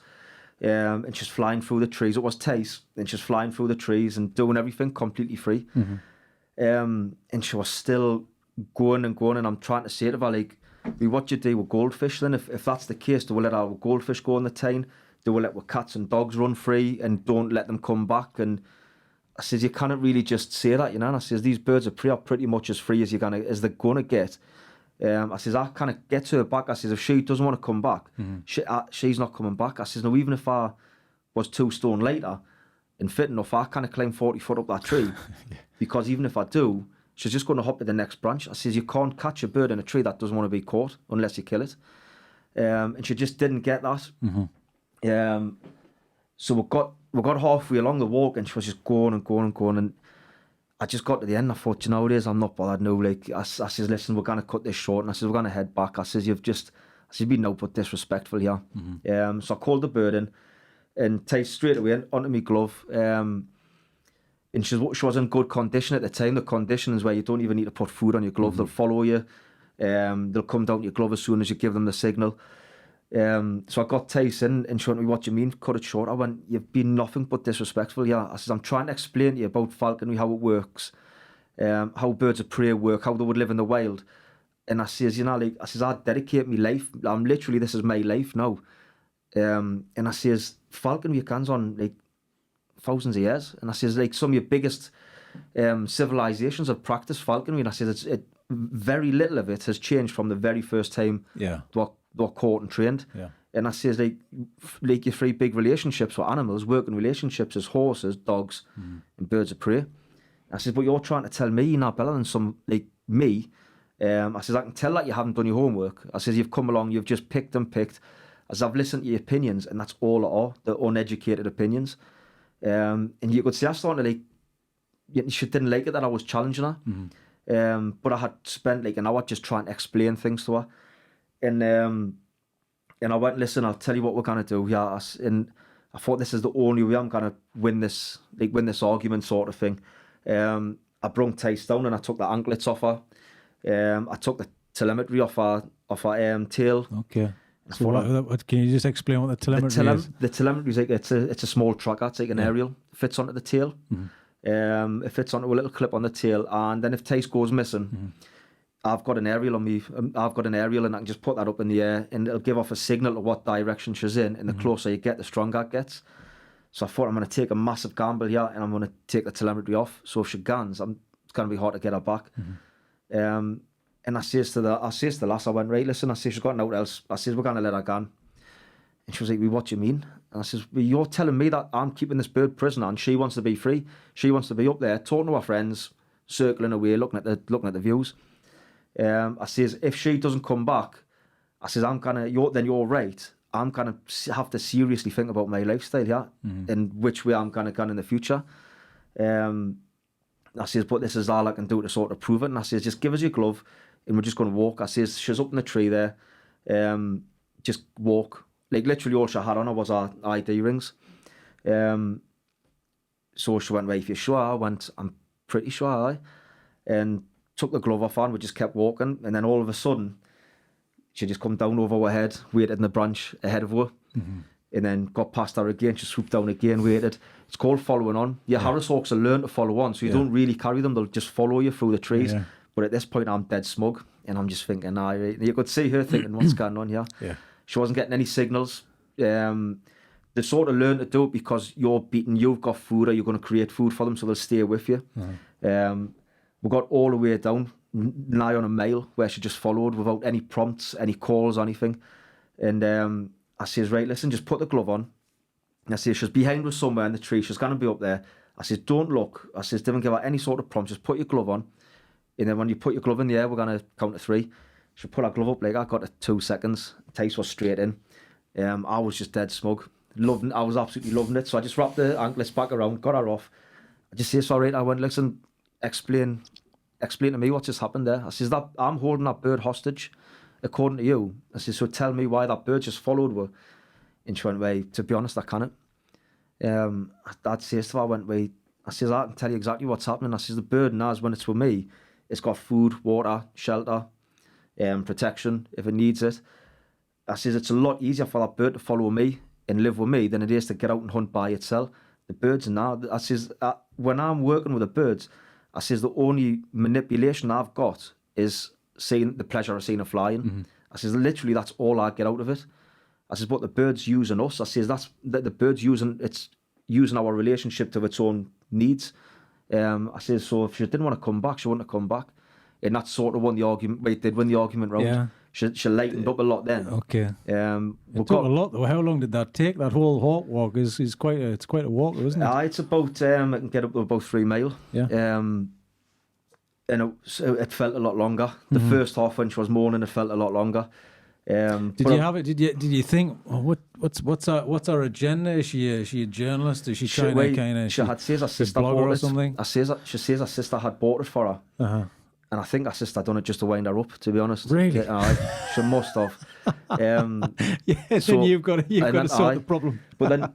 and she's flying through the trees. It was Tace, and she's flying through the trees and doing everything completely free. And she was still going and going, and I'm trying to say to her, like, what you do with goldfish then? If that's the case, do we let our goldfish go in the tank? Do we let our cats and dogs run free and don't let them come back? And I says, you cannot really just say that, you know. And I says, these birds of prey are pretty much as free as they're gonna get. I says, I kind of get her back. I says, if she doesn't want to come back, she's not coming back. I says, no, even if I was 2 stone lighter and fit enough, I kind of climb 40 foot up that tree. Because even if I do, she's just going to hop to the next branch. I says, you can't catch a bird in a tree that doesn't want to be caught unless you kill it. And she just didn't get that. So we got halfway along the walk, and she was just going and going and going. And I just got to the end. I thought, you know what it is, I'm not bothered now. Like, I says, listen, we're going to cut this short. And I says, we're going to head back. I says, you've been no but disrespectful here. So I called the bird in and tasted straight away onto my glove. And she was in good condition at the time. The condition is where you don't even need to put food on your glove. They'll follow you. They'll come down to your glove as soon as you give them the signal. So I got Tyson and showed me, what you mean, cut it short. I went, you've been nothing but disrespectful. Yeah, I says, I'm trying to explain to you about falconry, how it works, how birds of prey work, how they would live in the wild. And I says, you know, like, I says, I dedicate my life. This is my life now. And I says, falconry you can on like thousands of years. And I says, like, some of your biggest civilizations have practiced falconry. And I says, very little of it has changed from the very first time they're caught and trained. And I says, like your 3 big relationships with animals, working relationships as horses, dogs, and birds of prey. I says, but you're trying to tell me you're not better than some, like me. I says, I can tell that you haven't done your homework. I says, you've come along, you've just picked and picked. As I've listened to your opinions, and that's all it are, the uneducated opinions. And you could see I started to, like, she didn't like it that I was challenging her. But I had spent like an hour just trying to explain things to her. And I went, listen, I'll tell you what we're going to do. Yeah, and I thought, this is the only way I'm going to win this argument, sort of thing. I brung Tice down and I took the anklets off her. I took the telemetry off her tail. Okay. So what can you just explain what the telemetry is? The telemetry is like, it's a small tracker. It's like an aerial. It fits onto the tail. It fits onto a little clip on the tail. And then if Tice goes missing, I've got an aerial on me. I've got an aerial, and I can just put that up in the air, and it'll give off a signal to what direction she's in. And the closer you get, the stronger it gets. So I thought, I'm going to take a massive gamble here, and I'm going to take the telemetry off. So if she guns, it's going to be hard to get her back. And I says to the lass, I went, right, listen, I says, she's got nothing else. I says, we're going to let her gun. And she was like, well, what do you mean? And I says, well, you're telling me that I'm keeping this bird prisoner, and she wants to be free. She wants to be up there, talking to her friends, circling away, looking at the views. I says, if she doesn't come back, I says, then you're right. I'm gonna have to seriously think about my lifestyle here, and which way I'm gonna go in the future. I says, but this is all I can do to sort of prove it. And I says, just give us your glove, and we're just gonna walk. I says, she's up in the tree there. Just walk. Like, literally all she had on her was our ID rings. So she went, right, if you're sure? I went, I'm pretty sure. And took the glove off and we just kept walking. And then all of a sudden, she just come down over her head, waited in the branch ahead of her, and then got past her again. She swooped down again, waited. It's called following on. Harris hawks will learn to follow on, so you don't really carry them. They'll just follow you through the trees. But at this point, I'm dead smug, and I'm just thinking, you could see her thinking, what's going on here? She wasn't getting any signals. They sort of learn to do it because you're beaten, you've got food, or you're going to create food for them, so they'll stay with you. We got all the way down, nigh on a mile, where she just followed without any prompts, any calls, anything. And I says, right, listen, just put the glove on. And I says, she's behind us somewhere in the tree. She's going to be up there. I says, don't look. I says, don't give her any sort of prompt. Just put your glove on. And then when you put your glove in the air, we're going to count to 3. She put her glove up like I got it 2 seconds. Tice was straight in. I was just dead smug. I was absolutely loving it. So I just wrapped the anklets back around, got her off. I just say, sorry. I went, listen, explain to me what just happened there. I says, that I'm holding that bird hostage, according to you. I says, so tell me why that bird just followed her. And she went, well, to be honest, I can't. I'd say to her, I went, wait. I says, I can tell you exactly what's happening. I says, the bird now, when it's with me, it's got food, water, shelter, protection if it needs it. I says, it's a lot easier for that bird to follow me and live with me than it is to get out and hunt by itself. The birds now, I says, when I'm working with the birds, I says, the only manipulation I've got is seeing the pleasure of seeing it flying. Mm-hmm. I says, literally, that's all I get out of it. I says, but the bird's using us. I says, the bird's using our relationship to its own needs. I says, so if she didn't want to come back, she wouldn't have come back. And that's sort of won the argument. It did win the argument round. Yeah. She lightened up a lot then. Okay. It took a lot though. How long did that take? That whole hawk walk is quite a walk, isn't it? It's about I can get up to about 3 mile. Yeah. And it felt a lot longer. The first half when she was mourning, it felt a lot longer. Did you think, oh, what's our agenda? Is she a journalist? Is she trying to kind of? She had says her sister bought or it. Something. She says her sister had bought it for her. Uh-huh. And I think her sister done it just to wind her up, to be honest. Really? She must have. Yes, so, and you've got to sort the problem. But then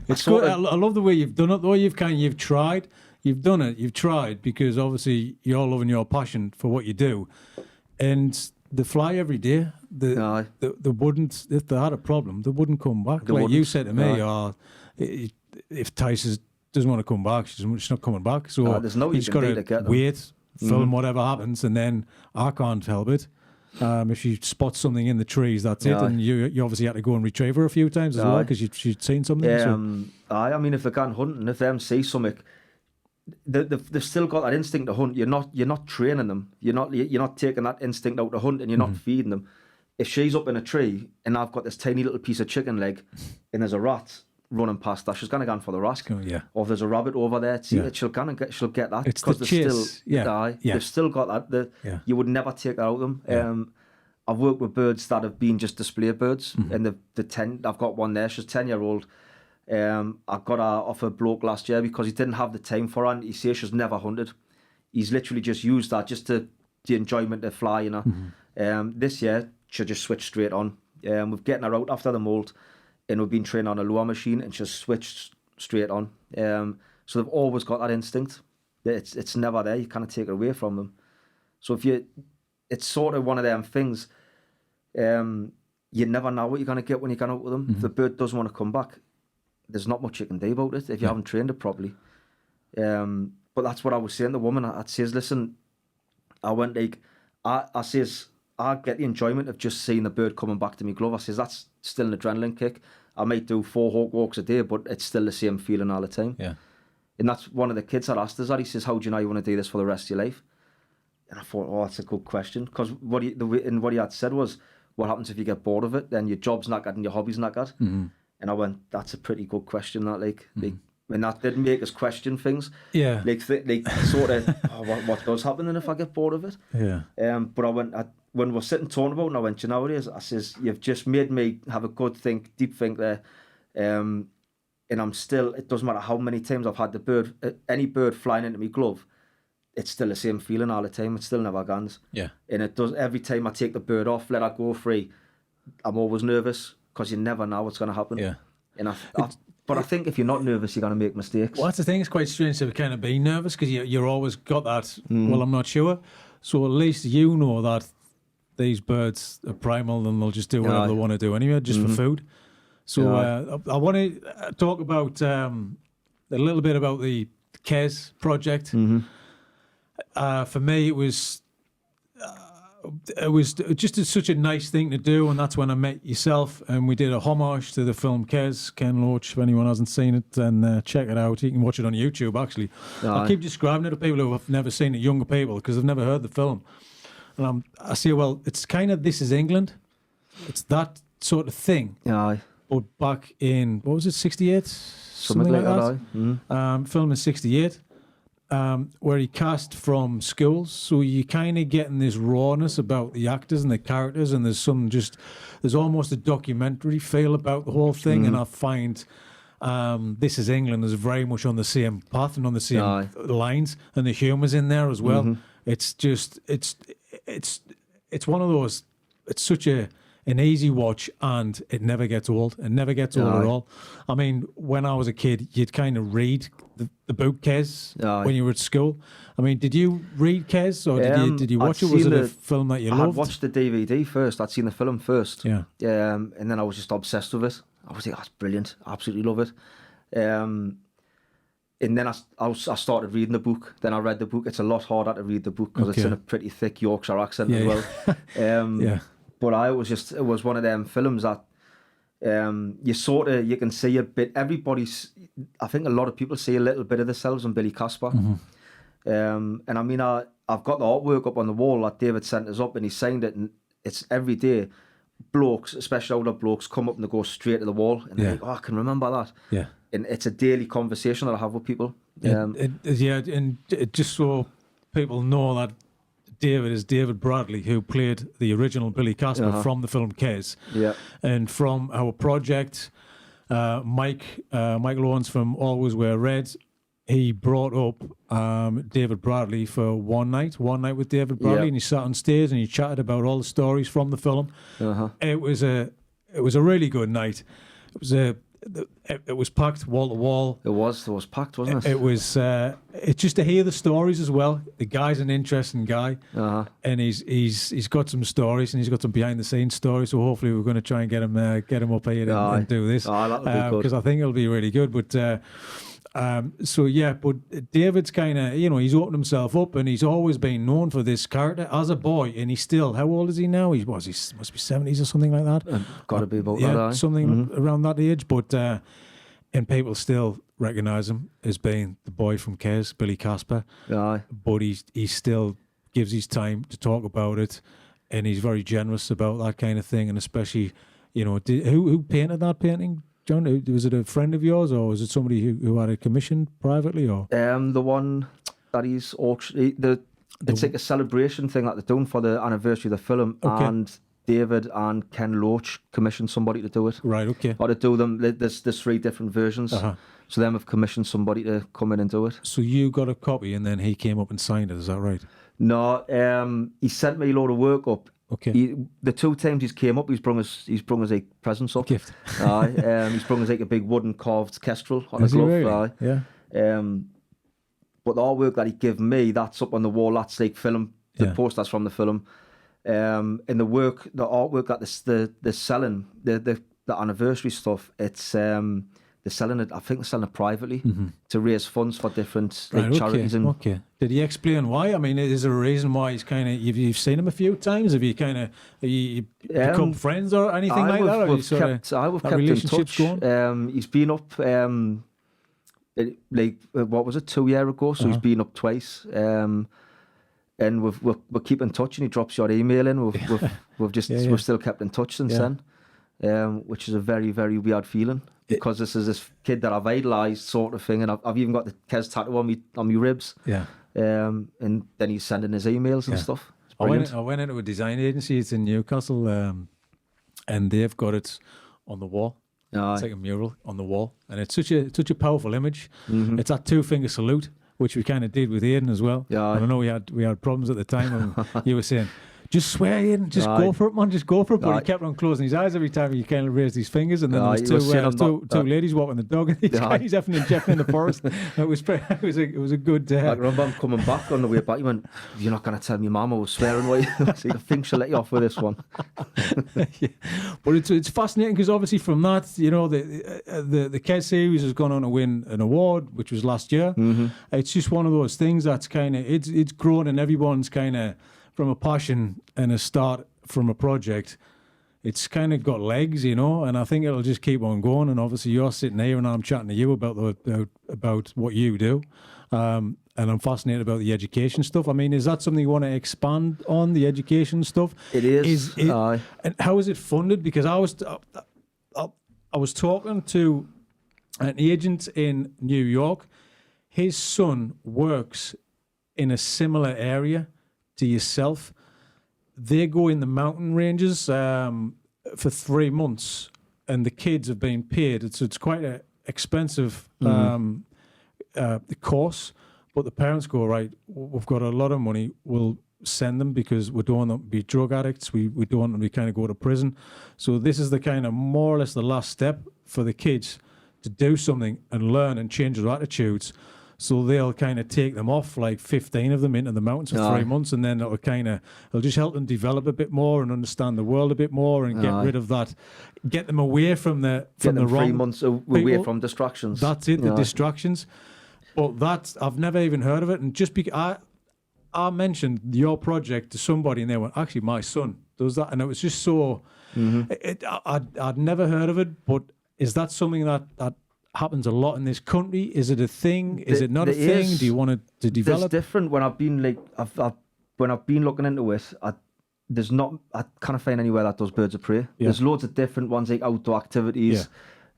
it's good. I love the way you've done it, though. You've tried. You've done it. You've tried, because obviously you're loving your passion for what you do, and they fly every day. They wouldn't, if they had a problem, they wouldn't come back. You said to me, if Tyson doesn't want to come back, she's not coming back. So there's no he's got to wait. Film whatever happens, and then I can't help it. If she spots something in the trees, that's it. And you obviously had to go and retrieve her a few times as well, because she'd seen something. I mean, if they can't hunt, and if them see something, they've still got that instinct to hunt. You're not training them. You're not taking that instinct out to hunt, and you're not feeding them. If she's up in a tree and I've got this tiny little piece of chicken leg, and there's a rat running past her, she's gonna go for the rat. Or if there's a rabbit over there, she'll get that. It's because they've still got that. You would never take that out of them. I've worked with birds that have been just display birds, and I've got one there. She's 10-year-old. I got her off a bloke last year because he didn't have the time for her, and he says she's never hunted. He's literally just used that just to the enjoyment of flying her. This year she just switched straight on. We're getting her out after the moult, and we've been training on a lure machine, and she's switched straight on. So they've always got that instinct. It's never there. You can't take it away from them. So it's sort of one of them things. You never know what you're going to get when you get out with them. If the bird doesn't want to come back, there's not much you can do about it if you haven't trained it properly. But that's what I was saying to the woman. I says, listen, I went like, I says, I get the enjoyment of just seeing the bird coming back to me glove. I says, that's still an adrenaline kick. I might do 4 hawk walks a day, but it's still the same feeling all the time. Yeah. And that's one of the kids that asked us that. He says, how do you know you want to do this for the rest of your life? And I thought, oh, that's a good question. Because what he had said was, what happens if you get bored of it? Then your job's knackered and your hobby's knackered. And I went, that's a pretty good question, that, like and that didn't make us question things. Yeah. Like sort of, what does happen then if I get bored of it? Yeah. But I went, when we're sitting talking about it, and I went, you know what it is? I says, you've just made me have a good think, deep think there. And I'm still, it doesn't matter how many times I've had the bird, any bird flying into my glove, it's still the same feeling all the time. It still never guns. Yeah. And it does, every time I take the bird off, let her go free, I'm always nervous, because you never know what's going to happen. Yeah. And but I think if you're not nervous, you're going to make mistakes. Well, that's the thing. It's quite strange to kind of be nervous, because you're always got that, well, I'm not sure. So at least you know that these birds are primal and they'll just do whatever they want to do anyway, just for food. So I want to talk about a little bit about the Kes project. For me, it was just such a nice thing to do, and that's when I met yourself, and we did a homage to the film Kes, Ken Loach. If anyone hasn't seen it, then check it out. You can watch it on YouTube, actually. I keep describing it to people who have never seen it, younger people, because they've never heard the film. And I say, well, it's kind of This Is England. It's that sort of thing. Aye. But back in, what was it, 68? Something like that. Film in 68. where he cast from schools, so you kind of getting this rawness about the actors and the characters, and there's almost a documentary feel about the whole thing, and I find This Is England is very much on the same path and on the same lines, and the humour's in there as well. It's just it's one of those. It's such an easy watch, and it never gets old. It never gets old at all. I mean, when I was a kid, you'd kind of read the book Kes when you were at school. I mean, did you read Kes, or did you watch it? Was it a film that you loved? I watched the DVD first. I'd seen the film first. Yeah. And then I was just obsessed with it. I was like, that's brilliant. I absolutely love it. And then I started reading the book. Then I read the book. It's a lot harder to read the book because it's in a pretty thick Yorkshire accent as well. But it was one of them films that you can see a bit. I think a lot of people see a little bit of themselves in Billy Casper. And I mean, I've got the artwork up on the wall that David sent us up, and he signed it, and it's every day. Blokes, especially older blokes, come up and they go straight to the wall, and they're like, "Oh, I can remember that." Yeah, and it's a daily conversation that I have with people. And just so people know that David is David Bradley, who played the original Billy Casper from the film Kes. Yeah, and from our project, Michael Owens from Always Wear Red. He brought up David Bradley for one night with David Bradley, and he sat on stage and he chatted about all the stories from the film. It was a really good night. It was packed wall to wall. It was packed, wasn't it? It was. It's just to hear the stories as well. The guy's an interesting guy, and he's got some stories, and he's got some behind the scenes stories. So hopefully we're going to try and get him up here and do this, because I think it'll be really good. But. But David's kind of, he's opened himself up, and he's always been known for this character as a boy, and he's still, how old is he now? He must be 70s or something like that. Got to be about that, something around that age, but and people still recognise him as being the boy from Kes, Billy Casper. But he still gives his time to talk about it, and he's very generous about that kind of thing, and especially, who painted that painting? John, was it a friend of yours, or was it somebody who had a commission privately, or? The one that he's auctioned, it's like a celebration thing that they're doing for the anniversary of the film, and David and Ken Loach commissioned somebody to do it. Right, okay. Or to do them, there's 3 different versions, so them have commissioned somebody to come in and do it. So you got a copy, and then he came up and signed it, is that right? No, he sent me a load of work up. Okay. The 2 times he's came up, he's brung us like presents up. Gift. He's brung us like a big wooden carved kestrel on a glove. Really? Yeah. But the artwork that he gave me, that's up on the wall. That's like film. The posters from the film. And the artwork that they're selling, the anniversary stuff. It's they're selling it. I think they're selling it privately to raise funds for different charities. Okay. Did he explain why? I mean, is there a reason why he's kind of? You've seen him a few times. Have you kind of become friends or anything like that? Or we've kept in touch. He's been up. What was it? 2 years ago. So he's been up twice. And we're keeping in touch. And he drops your email in. We've still kept in touch since then. Which is a very, very weird feeling. Because this is this kid that I've idolised, sort of thing, and I've even got the Kes tattoo on my ribs. Yeah. And then he's sending his emails and stuff. I went into a design agency. It's in Newcastle, and they've got it on the wall. It's like a mural on the wall, and it's such a powerful image. It's that 2-finger salute, which we kind of did with Aidan as well. Yeah. And I know we had problems at the time, and you were saying, just swear in, just go for it, man, just go for it. But he kept on closing his eyes every time he kind of raised his fingers, and then there was two ladies walking the dog, and he's effing and jeffing in the forest. It was a good. I remember him coming back on the way back. He went, "You're not going to tell me Mum I was swearing, were you?" So I think she'll let you off with this one. But it's fascinating because obviously from that, the Kes series has gone on to win an award, which was last year. It's just one of those things that's kind of it's grown, and everyone's kind of. From a passion and a start from a project, it's kind of got legs, and I think it'll just keep on going. And obviously, you're sitting here, and I'm chatting to you about what you do, and I'm fascinated about the education stuff. I mean, is that something you want to expand on, the education stuff? It is. And how is it funded? Because I was talking to an agent in New York his son works in a similar area to yourself. They go in the mountain ranges for 3 months, and the kids have been paid. It's quite an expensive course, but the parents go, right, we've got a lot of money, we'll send them because we don't want them to be drug addicts, we don't want them to kind of go to prison. So this is the kind of more or less the last step for the kids to do something and learn and change their attitudes. So they'll kind of take them off, like 15 of them, into the mountains for 3 months, and then it'll just help them develop a bit more and understand the world a bit more and get rid of that, get them away from the wrong 3 months away people. from distractions. That's it, the distractions. But I've never even heard of it, and just because I mentioned your project to somebody, and they went, actually, my son does that, and it was just so. I'd never heard of it, but is that something that happens a lot in this country? Is it a thing? Is it not a thing? Do you want it to develop? It's different. When I've been when I've been looking into it, I can't find anywhere that does birds of prey. Yeah. There's loads of different ones, like outdoor activities.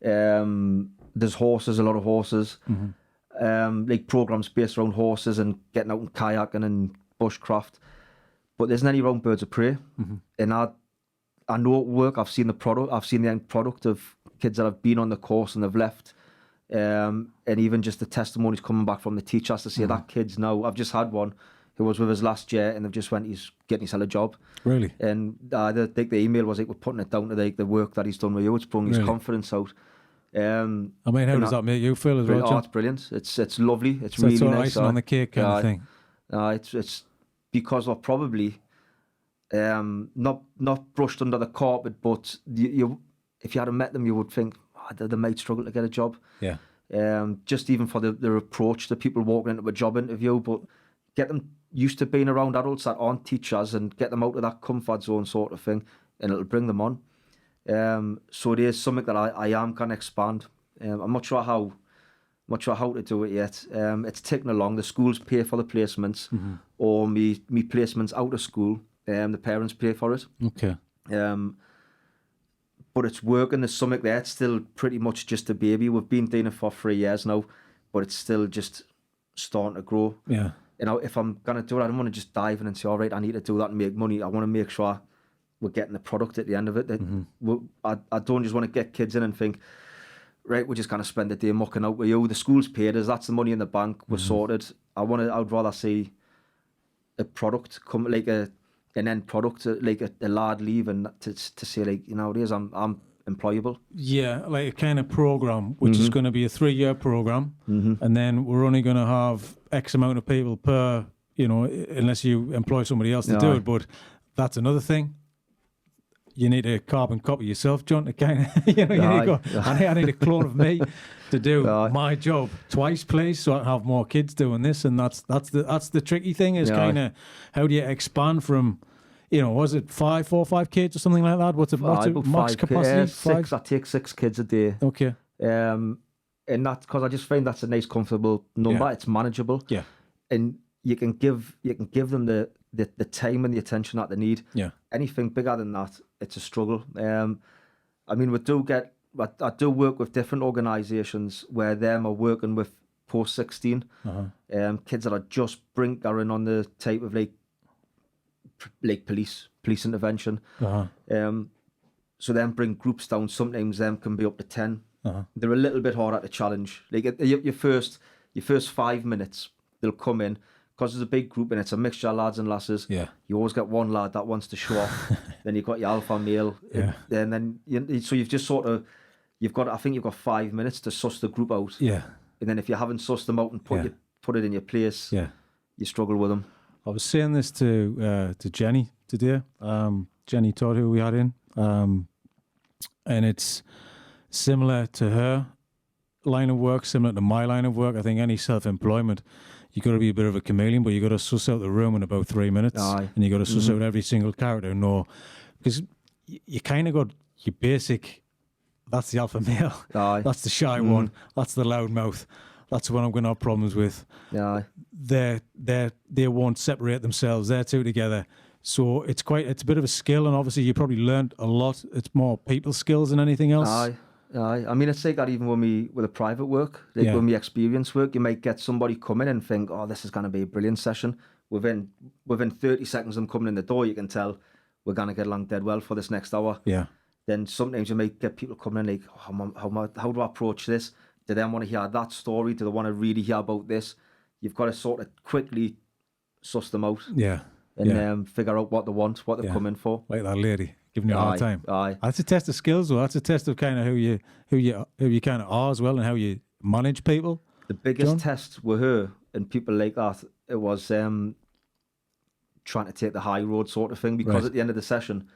Yeah. There's horses, a lot of horses. Like programs based around horses and getting out and kayaking and bushcraft. But there's any around birds of prey. And I know at work, I've seen the product. I've seen the end product of kids that have been on the course and they've left. And even just the testimonies coming back from the teachers to say that kid's now. I've just had one who was with us last year, and they've just went, he's getting himself a job. Really? And the email was like, we're putting it down to the work that he's done with you. It's brought his confidence out. How does that make you feel as well, John? Oh, it's brilliant. It's lovely. It's so really it's all nice. Icing on the cake kind of thing. It's because of probably not brushed under the carpet, but if you hadn't met them, you would think they might struggle to get a job. Yeah. Just even for their approach to people walking into a job interview, but get them used to being around adults that aren't teachers and get them out of that comfort zone sort of thing, and it'll bring them on. So it is something that I am going to expand. I'm not sure how to do it yet. It's ticking along. The schools pay for the placements, or me placements out of school. The parents pay for it. Okay. But it's working. There's something there. It's still pretty much just a baby. We've been doing it for 3 years now, but it's still just starting to grow. Yeah. If I'm gonna do it, I don't want to just dive in and say, all right, I need to do that and make money. I want to make sure we're getting the product at the end of it. I don't just want to get kids in and think, right, we're just going to spend the day mucking out with you. The school's paid us. That's the money in the bank. We're sorted. I'd rather see a product come, like an end product, like a lad leaving to say, like, it is, I'm employable. Yeah, like a kind of program, which is going to be a 3-year program, and then we're only going to have X amount of people per, unless you employ somebody else to do it. But that's another thing. You need a carbon copy yourself, John, to kind of, you need to go, I need a clone of me to do my job twice, please, so I can have more kids doing this. And that's the tricky thing is kind of, how do you expand from, was it 4 or 5 kids or something like that? What's it max capacity? 6. I take 6 kids a day. Okay. And that's because I just find that's a nice, comfortable number. Yeah. It's manageable. Yeah. And you can give them the time and the attention that they need. Yeah. Anything bigger than that, it's a struggle. I do work with different organisations where them are working with post 16 kids that are just brinkering on the type of like police intervention. So then bring groups down. Sometimes them can be up to 10. They're a little bit harder to challenge. Like your first 5 minutes, they'll come in. Because there's a big group and it's a mixture of lads and lasses. Yeah. You always get one lad that wants to show off. Then you've got your alpha male. Yeah. And then so you've just I think you've got 5 minutes to suss the group out. Yeah. And then if you haven't sussed them out and put it in your place, you struggle with them. I was saying this to Jenny today. Jenny Todd, who we had in, and it's similar to her line of work, similar to my line of work. I think any self-employment, you got to be a bit of a chameleon, but you got to suss out the room in about 3 minutes. Aye. And you got to suss out every single character. Because you kind of got your basic. That's the alpha male. Aye. That's the shy one. That's the loud mouth. That's the one I'm going to have problems with. Aye. They won't separate themselves. They're two together. So it's a bit of a skill, and obviously you probably learned a lot. It's more people skills than anything else. Aye. Aye. I mean, it's like that even with a private work, like Yeah. when we experience work, you might get somebody come in and think, oh, this is going to be a brilliant session. Within 30 seconds of them coming in the door, you can tell we're going to get along dead well for this next hour. Yeah. Then sometimes you might get people coming in like, oh, how do I approach this? Do they want to hear that story? Do they want to really hear about this? You've got to sort of quickly suss them out Yeah. and figure out what they want, what they're coming for. Like that lady giving you a hard time. Aye. That's a test of skills, though. That's a test of kind of who you kind of are as well, and how you manage people. The biggest John? test with her and people like that, it was trying to take the high road sort of thing, because Right. at the end of the session,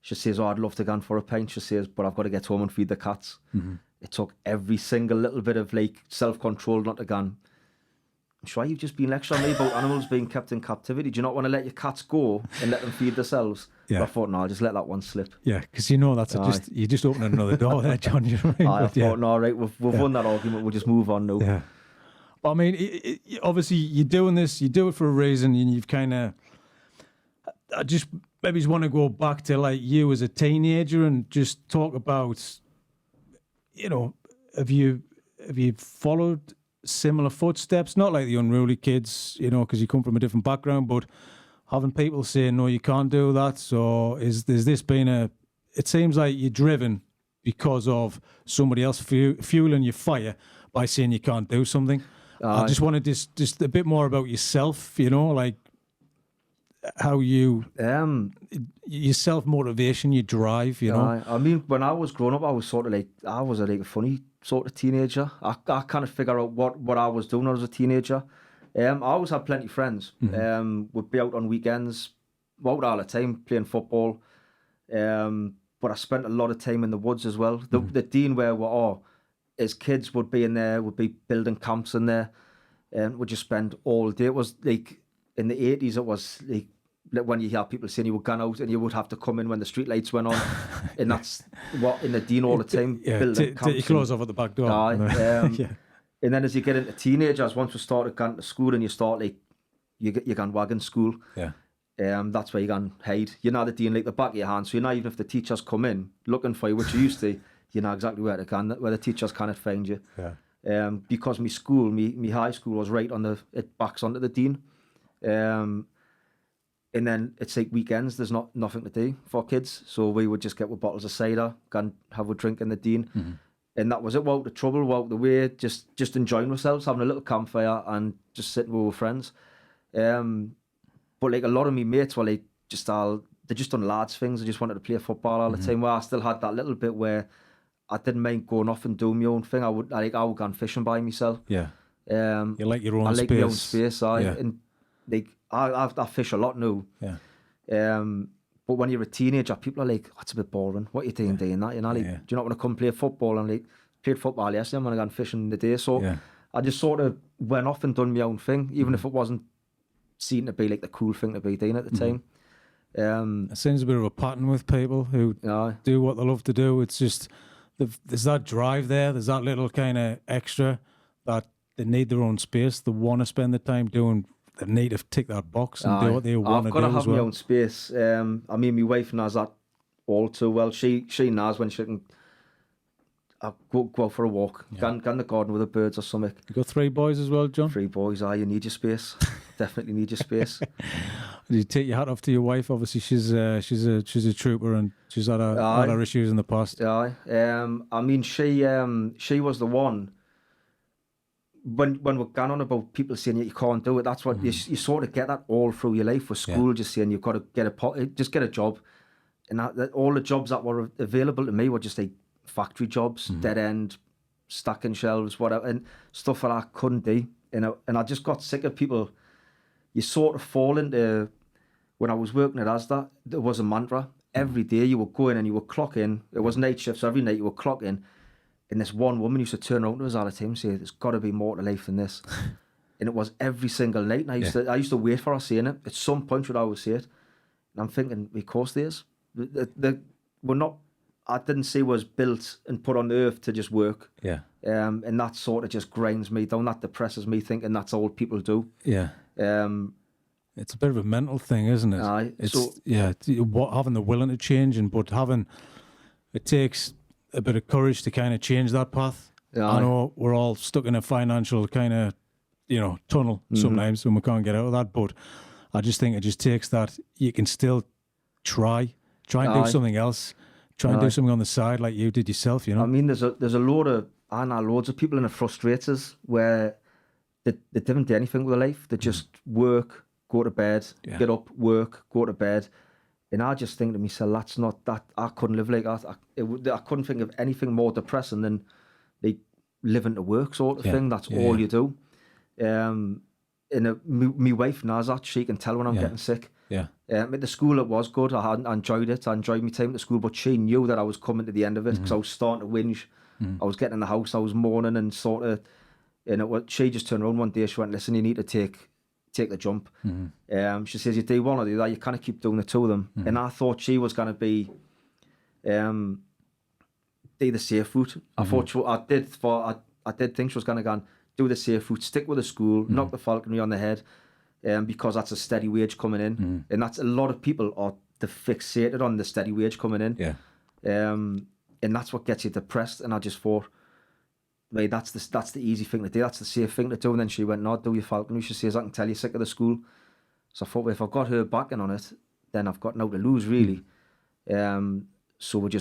she says, oh, I'd love to go for a pint. She says, but I've got to get home and feed the cats. Mm-hmm. It took every single little bit of like self-control not to go. I'm sure you've just been lecturing me about animals being kept in captivity. Do you not want to let your cats go and let them feed themselves? Yeah. But I thought, no, I'll just let that one slip. Yeah, because that's you're just opening another door there, John. You know what I mean? I thought, no, right, we've won that argument. We'll just move on now. Yeah. But I mean, obviously, you're doing this. You do it for a reason, and you've kind of. I just maybe just want to go back to like you as a teenager and just talk about, have you followed similar footsteps? Not like the unruly kids, because you come from a different background, but having people saying, no, you can't do that. So is this been it seems like you're driven because of somebody else fueling your fire by saying you can't do something. I just wanted just a bit more about yourself, like how you, your self-motivation, your drive, I mean, when I was growing up, I was sort of like, I was like a funny sort of teenager. I kind of figure out what I was doing when I was a teenager. I always had plenty of friends. Would be out on weekends, out all the time, playing football. But I spent a lot of time in the woods as well. The dean where we're all, as kids would be in there, would be building camps in there, and would just spend all day. It was like, in the 80s, it was like when you hear people saying you would go out and you would have to come in when the street lights went on, and that's what in the dean all the time. Building camps. Take your clothes off at the back door. Yeah. And then as you get into teenagers, once we started going to school and you start like, you go wagon school. Yeah. That's where you go and hide. You know the dean like the back of your hand, so you know even if the teachers come in looking for you, which you used to, you know exactly where to go, where the teachers cannot find you. Yeah. Because my school, me high school was right on it backs onto the dean. And then it's like weekends, there's nothing to do for kids. So we would just get with bottles of cider, go and have a drink in the dean. Mm-hmm. And that was it, walk the trouble, walk the way, just enjoying ourselves, having a little campfire and just sitting with our friends. But like a lot of me mates were like, they just done lads things. They just wanted to play football all the time. Where I still had that little bit where I didn't mind going off and doing my own thing. I would go and fishing by myself. Yeah. You like your own I space. like my own space. Yeah. And like I fish a lot now. Yeah. But when you're a teenager, people are like, that's a bit boring. What are you doing that? You know, like, do you not want to come play football? And like, played football yesterday, I'm going to go and fishing the day. So I just sort of went off and done my own thing, even if it wasn't seen to be like the cool thing to be doing at the time. It seems a bit of a pattern with people who do what they love to do. It's just, there's that drive there. There's that little kind of extra that they need their own space. They want to spend the time doing. They need to tick that box and do what they want to do. I've got to have as well. my own space. I mean, my wife knows that all too well. She knows when she can go out for a walk, go in the garden with the birds or something. You got 3 boys as well, John? 3 boys. You need your space. Definitely need your space. You take your hat off to your wife. Obviously, she's a trooper and she's had her issues in the past. I mean, she was the one. When we're going on about people saying you can't do it, that's what you sort of get that all through your life with school, just saying you've got to get a job, and that all the jobs that were available to me were just like factory jobs, dead end, stacking shelves, whatever, and stuff that I couldn't do. And I just got sick of people. You sort of fall into, when I was working at Asda, there was a mantra. Every day you would go in and you would clock in. It was night shifts, so every night you would clock in. And this one woman used to turn around to us all the time and say, there's got to be more to life than this. And it was every single night. And I used to wait for her saying it. At some point, she'd always say it. And I'm thinking, of course there is. We're not, I didn't say was built and put on earth to just work. Yeah. And that sort of just grinds me down. That depresses me, thinking that's all people do. Yeah. It's a bit of a mental thing, isn't it? It's having the willing to change, but it takes a bit of courage to kind of change that path. Yeah, I know we're all stuck in a financial kind of, tunnel sometimes when we can't get out of that. But I just think it just takes that. You can still try and do something else. Try and do something on the side like you did yourself, I mean, there's a loads of people in the frustrators where they didn't do anything with their life. They just work, go to bed, get up, work, go to bed. And I just think to myself, that's not that. I couldn't live like that. I couldn't think of anything more depressing than like living to work sort of thing. That's all you do. And my wife knows that. She can tell when I'm getting sick. Yeah. At the school it was good. I enjoyed it. I enjoyed my time at the school, but she knew that I was coming to the end of it because I was starting to whinge. I was getting in the house. I was mourning and sort of. And she just turned around one day. She went, "Listen, you need to take the jump." She says, "You do want to do that. You kind of keep doing the two of them." And I thought she was going to be, do the safe route. I thought I did think she was going to go and do the safe route, stick with the school, knock the falconry on the head, because that's a steady wage coming in, and that's a lot of people are fixated on the steady wage coming in. Yeah. And that's what gets you depressed. And I just thought, right, that's the easy thing to do. That's the safe thing to do. And then she went, "No, do your falconry." She says, "I can tell you're sick of the school." So I thought, well, if I've got her backing on it, then I've got no to lose, really. So we just